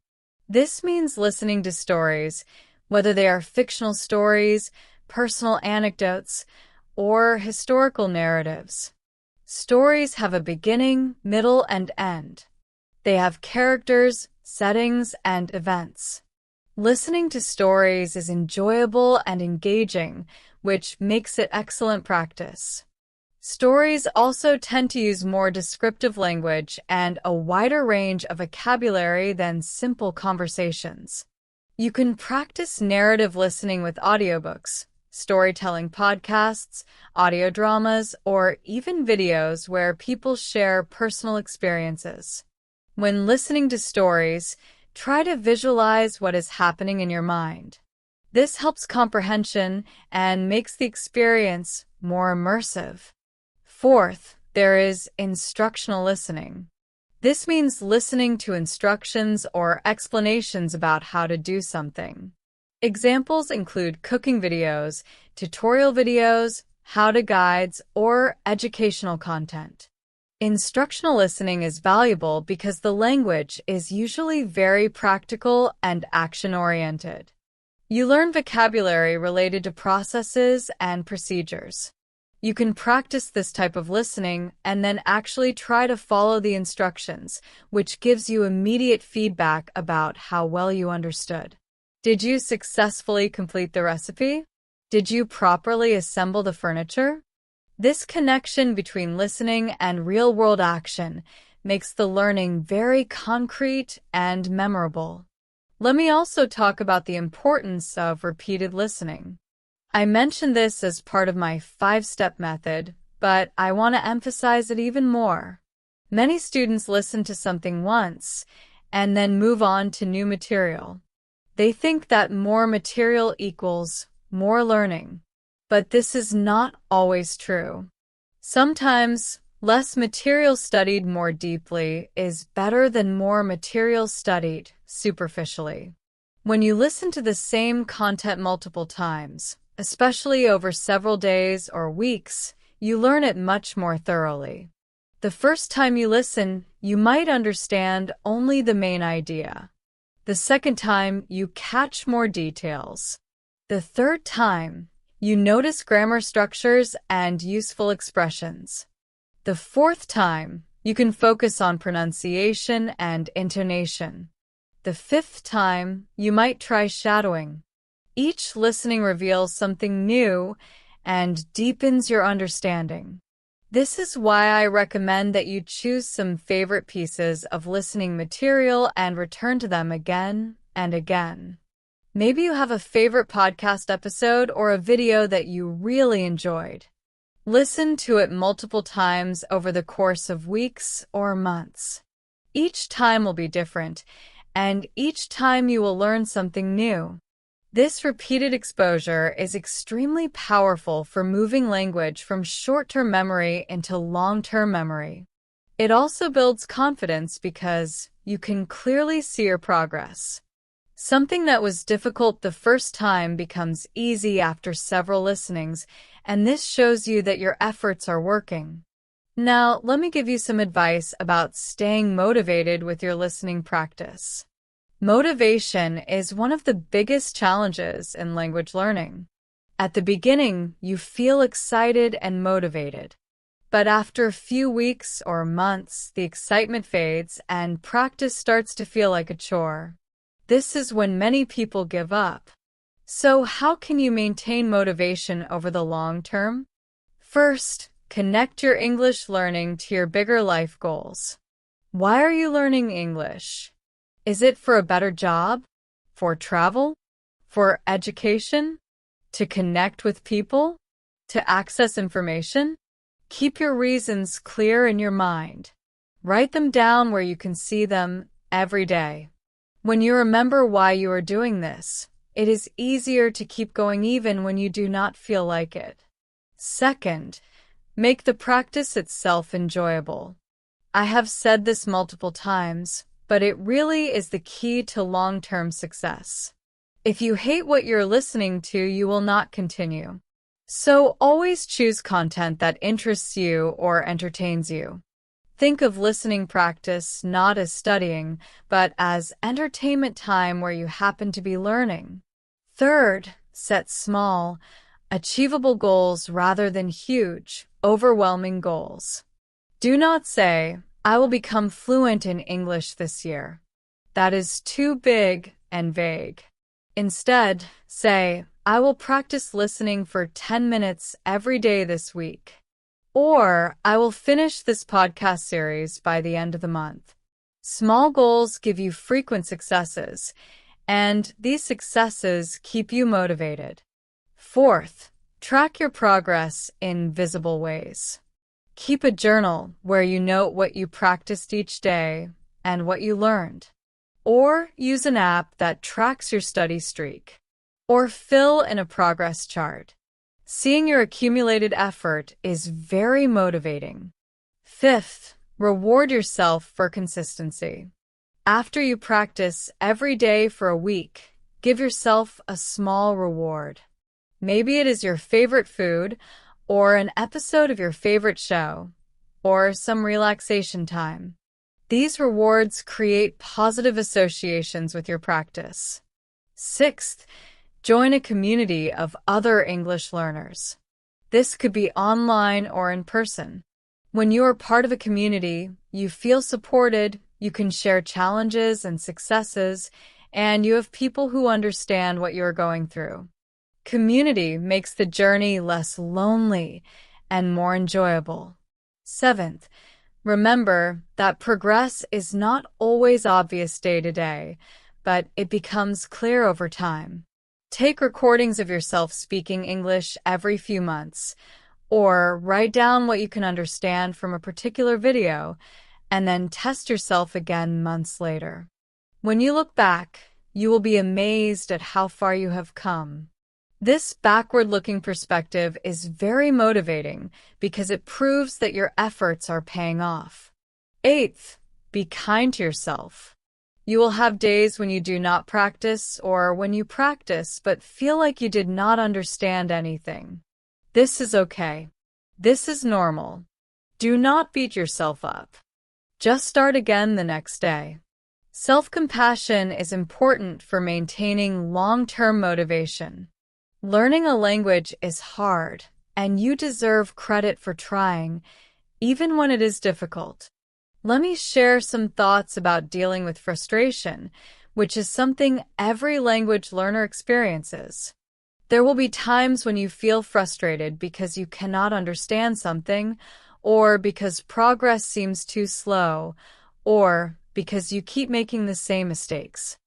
This means listening to stories, whether they are fictional stories, personal anecdotes, or historical narratives. Stories have a beginning, middle, and end. They have characters, settings, and events. Listening to stories is enjoyable and engaging, which makes it excellent practice. Stories also tend to use more descriptive language and a wider range of vocabulary than simple conversations. You can practice narrative listening with audiobooks, storytelling podcasts, audio dramas, or even videos where people share personal experiences. When listening to stories, try to visualize what is happening in your mind. This helps comprehension and makes the experience more immersive. Fourth, there is instructional listening. This means listening to instructions or explanations about how to do something. Examples include cooking videos, tutorial videos, how-to guides, or educational content. Instructional listening is valuable because the language is usually very practical and action-oriented. You learn vocabulary related to processes and procedures. You can practice this type of listening and then actually try to follow the instructions, which gives you immediate feedback about how well you understood. Did you successfully complete the recipe? Did you properly assemble the furniture? This connection between listening and real-world action makes the learning very concrete and memorable. Let me also talk about the importance of repeated listening. I mentioned this as part of my 5-step method, but I want to emphasize it even more. Many students listen to something once and then move on to new material. They think that more material equals more learning, but this is not always true. Sometimes, less material studied more deeply is better than more material studied superficially. When you listen to the same content multiple times, especially over several days or weeks, you learn it much more thoroughly. The first time you listen, you might understand only the main idea. The second time, you catch more details. The third time, you notice grammar structures and useful expressions. The fourth time, you can focus on pronunciation and intonation. The fifth time, you might try shadowing. Each listening reveals something new and deepens your understanding. This is why I recommend that you choose some favorite pieces of listening material and return to them again and again. Maybe you have a favorite podcast episode or a video that you really enjoyed. Listen to it multiple times over the course of weeks or months. Each time will be different, and each time you will learn something new. This repeated exposure is extremely powerful for moving language from short-term memory into long-term memory. It also builds confidence because you can clearly see your progress. Something that was difficult the first time becomes easy after several listenings, and this shows you that your efforts are working. Now, let me give you some advice about staying motivated with your listening practice. Motivation is one of the biggest challenges in language learning. At the beginning, you feel excited and motivated. But after a few weeks or months, the excitement fades and practice starts to feel like a chore. This is when many people give up. So how can you maintain motivation over the long term? First, connect your English learning to your bigger life goals. Why are you learning English? Is it for a better job? For travel? For education? To connect with people? To access information? Keep your reasons clear in your mind. Write them down where you can see them every day. When you remember why you are doing this, it is easier to keep going even when you do not feel like it. Second, make the practice itself enjoyable. I have said this multiple times, but it really is the key to long-term success. If you hate what you're listening to, you will not continue. So always choose content that interests you or entertains you. Think of listening practice not as studying, but as entertainment time where you happen to be learning. Third, set small, achievable goals rather than huge, overwhelming goals. Do not say, "I will become fluent in English this year." That is too big and vague. Instead, say, "I will practice listening for 10 minutes every day this week." Or, "I will finish this podcast series by the end of the month." Small goals give you frequent successes, and these successes keep you motivated. Fourth, track your progress in visible ways. Keep a journal where you note what you practiced each day and what you learned. Or use an app that tracks your study streak. Or fill in a progress chart. Seeing your accumulated effort is very motivating. Fifth, reward yourself for consistency. After you practice every day for a week, give yourself a small reward. Maybe it is your favorite food, or an episode of your favorite show, or some relaxation time. These rewards create positive associations with your practice. Sixth, join a community of other English learners. This could be online or in person. When you are part of a community, you feel supported, you can share challenges and successes, and you have people who understand what you are going through. Community makes the journey less lonely and more enjoyable. Seventh, remember that progress is not always obvious day to day, but it becomes clear over time. Take recordings of yourself speaking English every few months, or write down what you can understand from a particular video, and then test yourself again months later. When you look back, you will be amazed at how far you have come. This backward-looking perspective is very motivating because it proves that your efforts are paying off. Eighth, be kind to yourself. You will have days when you do not practice or when you practice but feel like you did not understand anything. This is okay. This is normal. Do not beat yourself up. Just start again the next day. Self-compassion is important for maintaining long-term motivation. Learning a language is hard, and you deserve credit for trying, even when it is difficult. Let me share some thoughts about dealing with frustration, which is something every language learner experiences. There will be times when you feel frustrated because you cannot understand something, or because progress seems too slow, or because you keep making the same mistakes.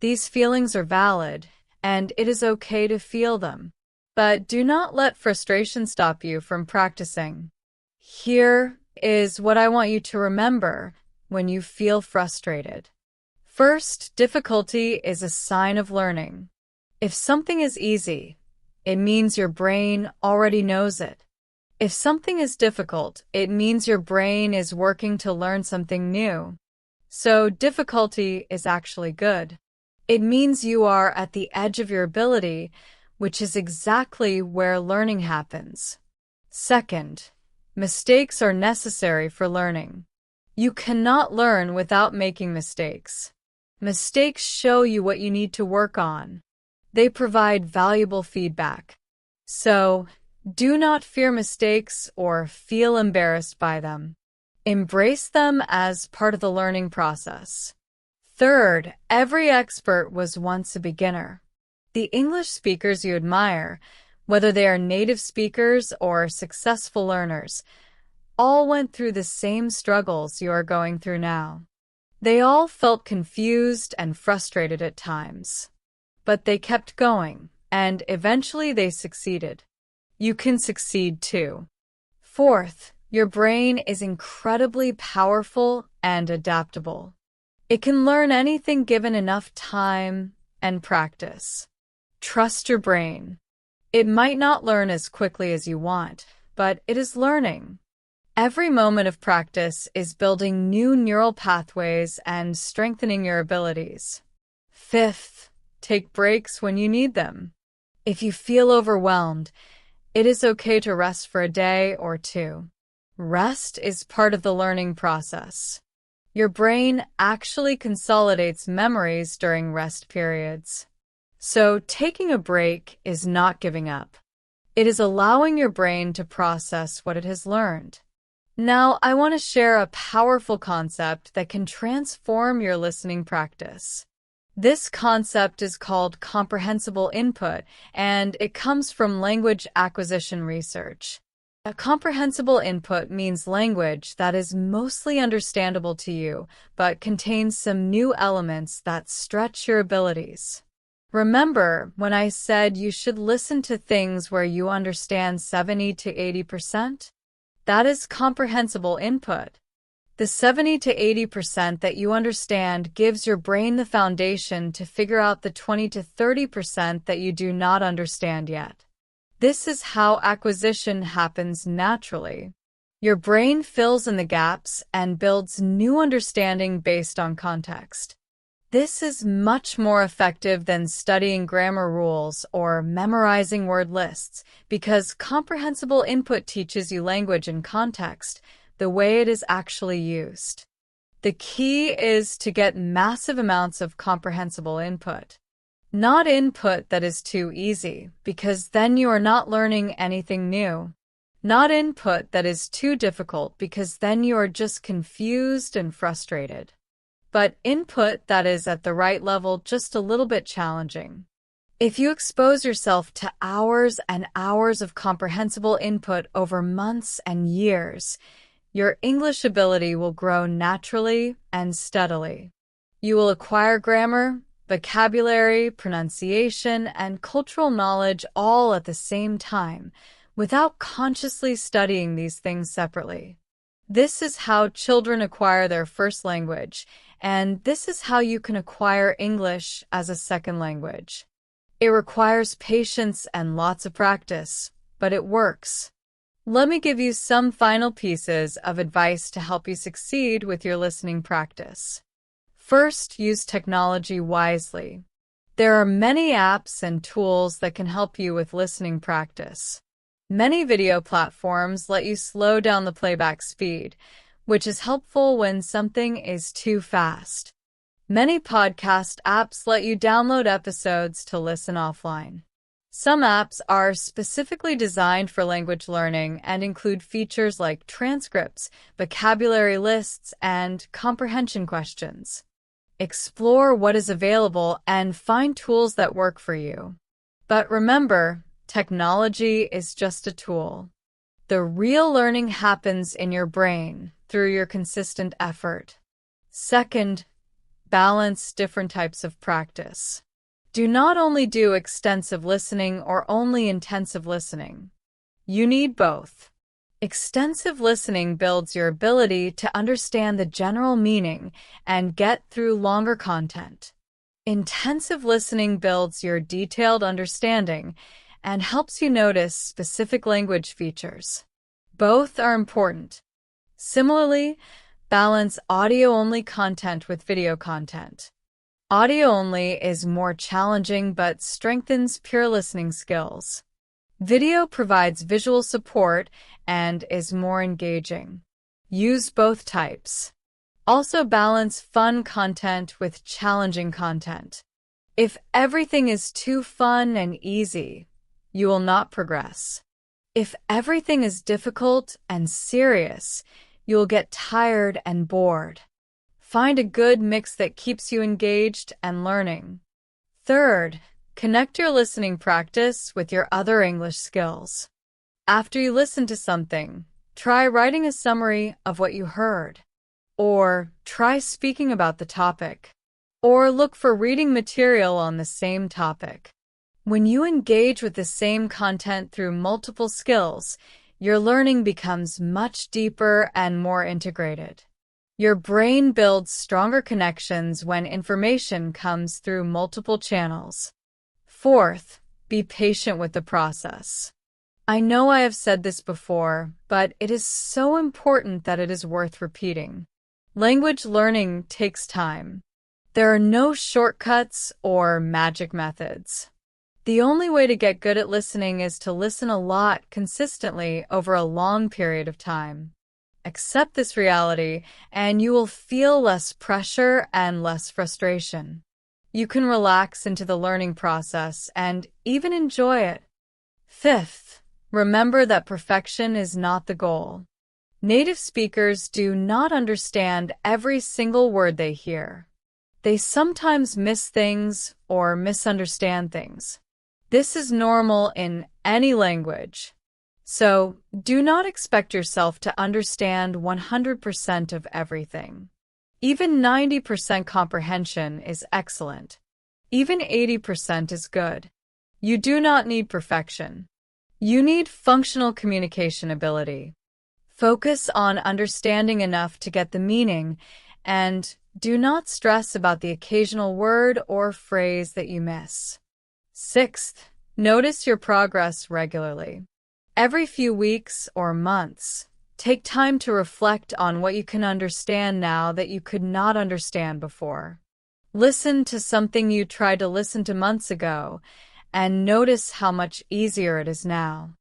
These feelings are valid, and it is okay to feel them. But do not let frustration stop you from practicing. Here is what I want you to remember when you feel frustrated. First, difficulty is a sign of learning. If something is easy, it means your brain already knows it. If something is difficult, it means your brain is working to learn something new. So difficulty is actually good. It means you are at the edge of your ability, which is exactly where learning happens. Second, mistakes are necessary for learning. You cannot learn without making mistakes. Mistakes show you what you need to work on. They provide valuable feedback. So, do not fear mistakes or feel embarrassed by them. Embrace them as part of the learning process. Third, every expert was once a beginner. The English speakers you admire, whether they are native speakers or successful learners, all went through the same struggles you are going through now. They all felt confused and frustrated at times. But they kept going, and eventually they succeeded. You can succeed too. Fourth, your brain is incredibly powerful and adaptable. It can learn anything given enough time and practice. Trust your brain. It might not learn as quickly as you want, but it is learning. Every moment of practice is building new neural pathways and strengthening your abilities. Fifth, take breaks when you need them. If you feel overwhelmed, it is okay to rest for a day or two. Rest is part of the learning process. Your brain actually consolidates memories during rest periods. So taking a break is not giving up. It is allowing your brain to process what it has learned. Now, I want to share a powerful concept that can transform your listening practice. This concept is called comprehensible input, and it comes from language acquisition research. A comprehensible input means language that is mostly understandable to you, but contains some new elements that stretch your abilities. Remember when I said you should listen to things where you understand 70 to 80%? That is comprehensible input. The 70 to 80% that you understand gives your brain the foundation to figure out the 20 to 30% that you do not understand yet. This is how acquisition happens naturally. Your brain fills in the gaps and builds new understanding based on context. This is much more effective than studying grammar rules or memorizing word lists because comprehensible input teaches you language in context, the way it is actually used. The key is to get massive amounts of comprehensible input. Not input that is too easy, because then you are not learning anything new. Not input that is too difficult, because then you are just confused and frustrated. But input that is at the right level, just a little bit challenging. If you expose yourself to hours and hours of comprehensible input over months and years, your English ability will grow naturally and steadily. You will acquire grammar, vocabulary, pronunciation, and cultural knowledge all at the same time, without consciously studying these things separately. This is how children acquire their first language, and this is how you can acquire English as a second language. It requires patience and lots of practice, but it works. Let me give you some final pieces of advice to help you succeed with your listening practice. First, use technology wisely. There are many apps and tools that can help you with listening practice. Many video platforms let you slow down the playback speed, which is helpful when something is too fast. Many podcast apps let you download episodes to listen offline. Some apps are specifically designed for language learning and include features like transcripts, vocabulary lists, and comprehension questions. Explore what is available and find tools that work for you. But remember, technology is just a tool. The real learning happens in your brain through your consistent effort. Second, balance different types of practice. Do not only do extensive listening or only intensive listening. You need both. Extensive listening builds your ability to understand the general meaning and get through longer content. Intensive listening builds your detailed understanding and helps you notice specific language features. Both are important. Similarly, balance audio-only content with video content. Audio only is more challenging but strengthens pure listening skills. Video provides visual support and is more engaging. Use both types. Also balance fun content with challenging content. If everything is too fun and easy, you will not progress. If everything is difficult and serious, you will get tired and bored. Find a good mix that keeps you engaged and learning. Third, connect your listening practice with your other English skills. After you listen to something, try writing a summary of what you heard. Or try speaking about the topic. Or look for reading material on the same topic. When you engage with the same content through multiple skills, your learning becomes much deeper and more integrated. Your brain builds stronger connections when information comes through multiple channels. Fourth, be patient with the process. I know I have said this before, but it is so important that it is worth repeating. Language learning takes time. There are no shortcuts or magic methods. The only way to get good at listening is to listen a lot consistently over a long period of time. Accept this reality, and you will feel less pressure and less frustration. You can relax into the learning process and even enjoy it. Fifth, remember that perfection is not the goal. Native speakers do not understand every single word they hear. They sometimes miss things or misunderstand things. This is normal in any language. So, do not expect yourself to understand 100% of everything. Even 90% comprehension is excellent. Even 80% is good. You do not need perfection. You need functional communication ability. Focus on understanding enough to get the meaning, and do not stress about the occasional word or phrase that you miss. Sixth, notice your progress regularly. Every few weeks or months, take time to reflect on what you can understand now that you could not understand before. Listen to something you tried to listen to months ago, and notice how much easier it is now.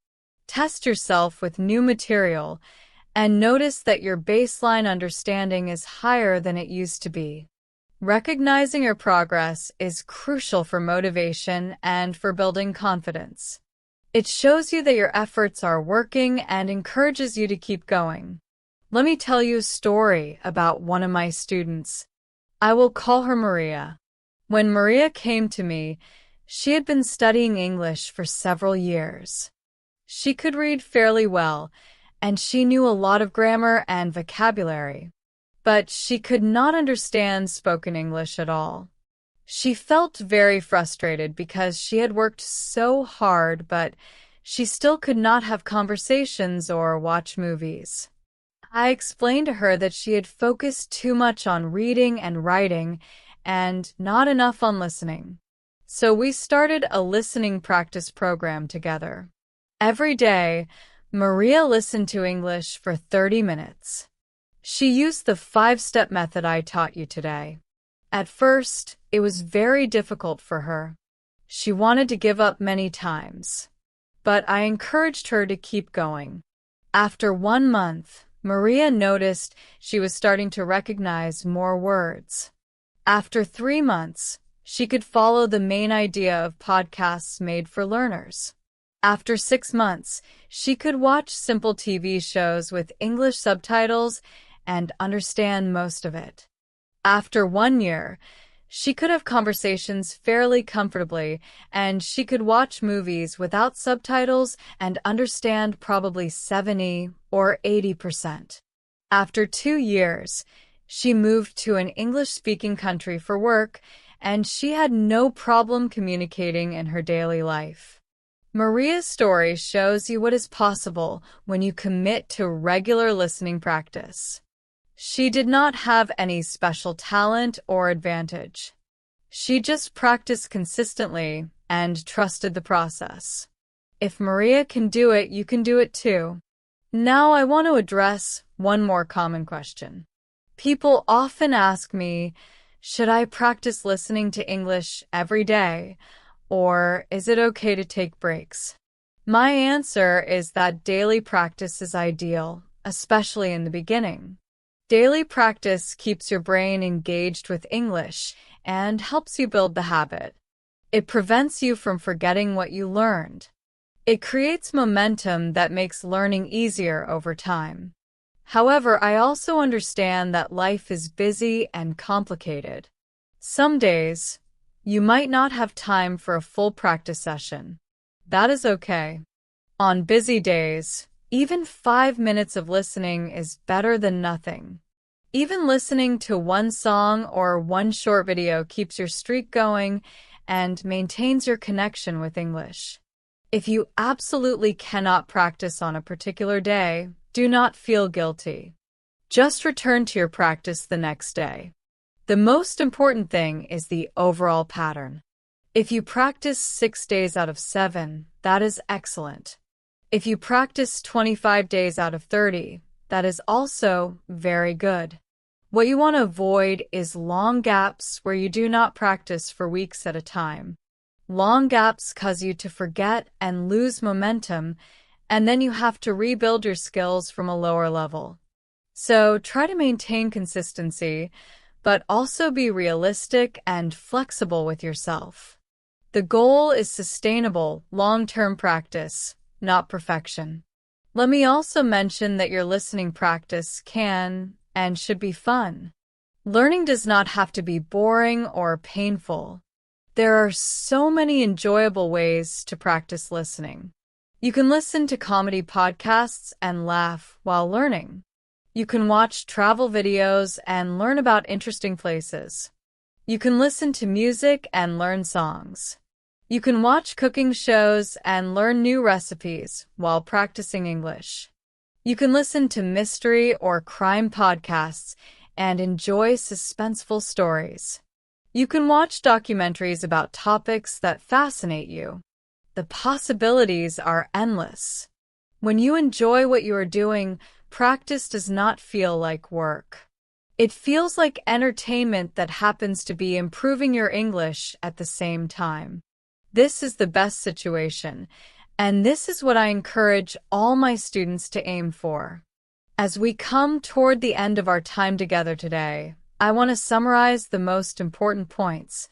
Test yourself with new material, and notice that your baseline understanding is higher than it used to be. Recognizing your progress is crucial for motivation and for building confidence. It shows you that your efforts are working and encourages you to keep going. Let me tell you a story about one of my students. I will call her Maria. When Maria came to me, she had been studying English for several years. She could read fairly well, and she knew a lot of grammar and vocabulary. But she could not understand spoken English at all. She felt very frustrated because she had worked so hard, but she still could not have conversations or watch movies. I explained to her that she had focused too much on reading and writing and not enough on listening. So we started a listening practice program together. Every day, Maria listened to English for 30 minutes. She used the 5-step method I taught you today. At first, it was very difficult for her. She wanted to give up many times. But I encouraged her to keep going. After 1 month, Maria noticed she was starting to recognize more words. After 3 months, she could follow the main idea of podcasts made for learners. After 6 months, she could watch simple TV shows with English subtitles and understand most of it. After 1 year, she could have conversations fairly comfortably, and she could watch movies without subtitles and understand probably 70 or 80%. After 2 years, she moved to an English-speaking country for work, and she had no problem communicating in her daily life. Maria's story shows you what is possible when you commit to regular listening practice. She did not have any special talent or advantage. She just practiced consistently and trusted the process. If Maria can do it, you can do it too. Now I want to address one more common question. People often ask me, Should I practice listening to English every day, or is it okay to take breaks? My answer is that daily practice is ideal, especially in the beginning. Daily practice keeps your brain engaged with English and helps you build the habit. It prevents you from forgetting what you learned. It creates momentum that makes learning easier over time. However, I also understand that life is busy and complicated. Some days, you might not have time for a full practice session. That is okay. On busy days, even 5 minutes of listening is better than nothing. Even listening to one song or one short video keeps your streak going and maintains your connection with English. If you absolutely cannot practice on a particular day, do not feel guilty. Just return to your practice the next day. The most important thing is the overall pattern. If you practice 6 days out of 7, that is excellent. If you practice 25 days out of 30, that is also very good. What you want to avoid is long gaps where you do not practice for weeks at a time. Long gaps cause you to forget and lose momentum, and then you have to rebuild your skills from a lower level. So try to maintain consistency, but also be realistic and flexible with yourself. The goal is sustainable, long-term practice, not perfection. Let me also mention that your listening practice can and should be fun. Learning does not have to be boring or painful. There are so many enjoyable ways to practice listening. You can listen to comedy podcasts and laugh while learning. You can watch travel videos and learn about interesting places. You can listen to music and learn songs. You can watch cooking shows and learn new recipes while practicing English. You can listen to mystery or crime podcasts and enjoy suspenseful stories. You can watch documentaries about topics that fascinate you. The possibilities are endless. When you enjoy what you are doing, practice does not feel like work. It feels like entertainment that happens to be improving your English at the same time. This is the best situation, and this is what I encourage all my students to aim for. As we come toward the end of our time together today, I want to summarize the most important points.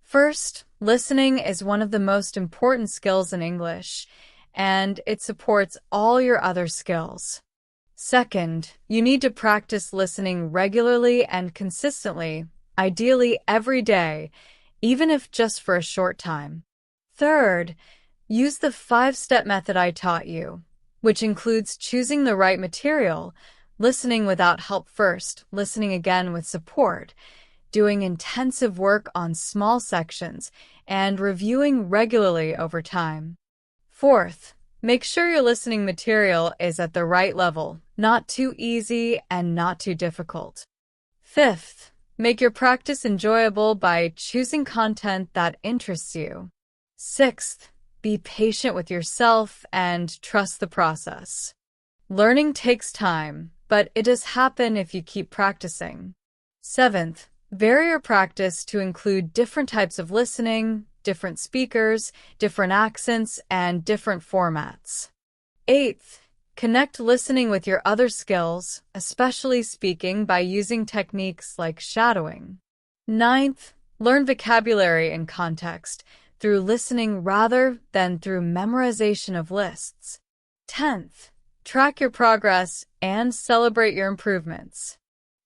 First, listening is one of the most important skills in English, and it supports all your other skills. Second, you need to practice listening regularly and consistently, ideally every day, even if just for a short time. Third, use the 5-step method I taught you, which includes choosing the right material, listening without help first, listening again with support, doing intensive work on small sections, and reviewing regularly over time. Fourth, make sure your listening material is at the right level, not too easy and not too difficult. Fifth, make your practice enjoyable by choosing content that interests you. Sixth, be patient with yourself and trust the process. Learning takes time, but it does happen if you keep practicing. Seventh, vary your practice to include different types of listening, different speakers, different accents, and different formats. Eighth, connect listening with your other skills, especially speaking, by using techniques like shadowing. Ninth, learn vocabulary and context through listening rather than through memorization of lists. 10th, track your progress and celebrate your improvements.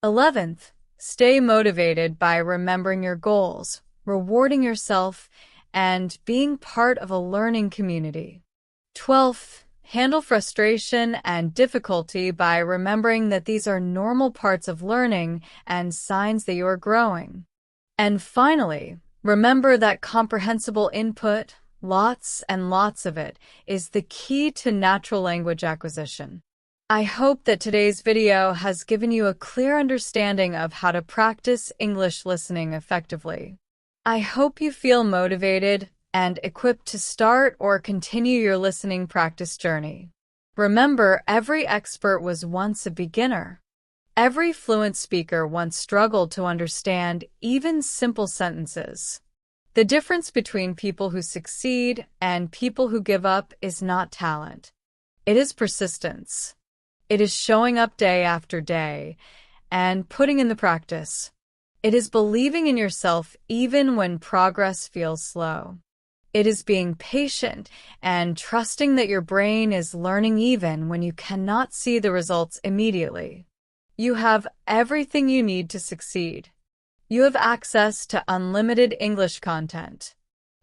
11th, stay motivated by remembering your goals, rewarding yourself, and being part of a learning community. 12th, handle frustration and difficulty by remembering that these are normal parts of learning and signs that you are growing. And finally, remember that comprehensible input, lots and lots of it, is the key to natural language acquisition. I hope that today's video has given you a clear understanding of how to practice English listening effectively. I hope you feel motivated and equipped to start or continue your listening practice journey. Remember, every expert was once a beginner. Every fluent speaker once struggled to understand even simple sentences. The difference between people who succeed and people who give up is not talent. It is persistence. It is showing up day after day and putting in the practice. It is believing in yourself even when progress feels slow. It is being patient and trusting that your brain is learning even when you cannot see the results immediately. You have everything you need to succeed. You have access to unlimited English content.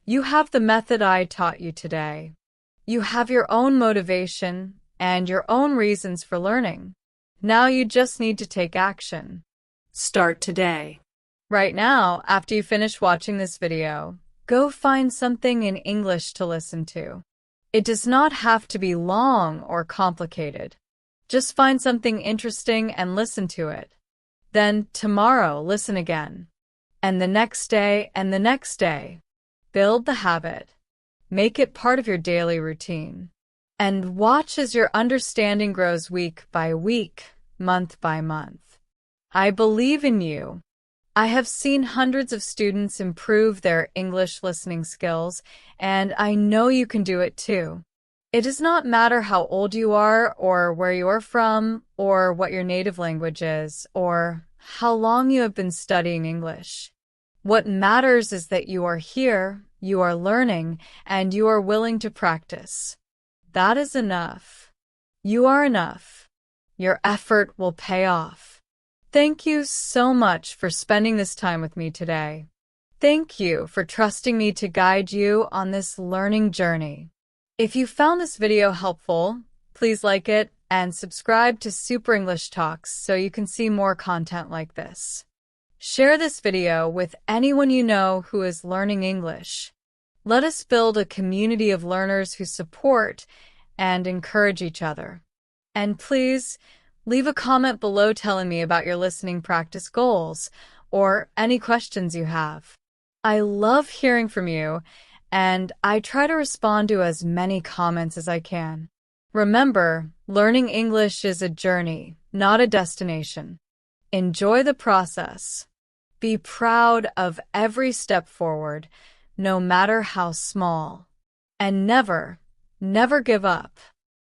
You have the method I taught you today. You have your own motivation and your own reasons for learning. Now you just need to take action. Start today. Right now, after you finish watching this video, go find something in English to listen to. It does not have to be long or complicated. Just find something interesting and listen to it. Then tomorrow, listen again. And the next day and the next day. Build the habit. Make it part of your daily routine. And watch as your understanding grows week by week, month by month. I believe in you. I have seen hundreds of students improve their English listening skills, and I know you can do it too. It does not matter how old you are, or where you are from, or what your native language is, or how long you have been studying English. What matters is that you are here, you are learning, and you are willing to practice. That is enough. You are enough. Your effort will pay off. Thank you so much for spending this time with me today. Thank you for trusting me to guide you on this learning journey. If you found this video helpful, please like it and subscribe to Super English Talks so you can see more content like this. Share this video with anyone you know who is learning English. Let us build a community of learners who support and encourage each other. And please, leave a comment below telling me about your listening practice goals or any questions you have. I love hearing from you, and I try to respond to as many comments as I can. Remember, learning English is a journey, not a destination. Enjoy the process. Be proud of every step forward, no matter how small. And never, never give up.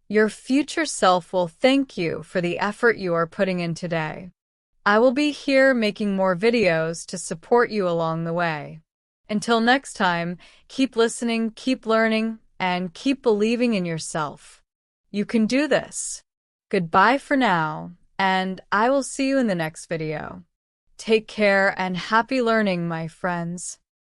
Your future self will thank you for the effort you are putting in today. I will be here making more videos to support you along the way. Until next time, keep listening, keep learning, and keep believing in yourself. You can do this. Goodbye for now, and I will see you in the next video. Take care and happy learning, my friends.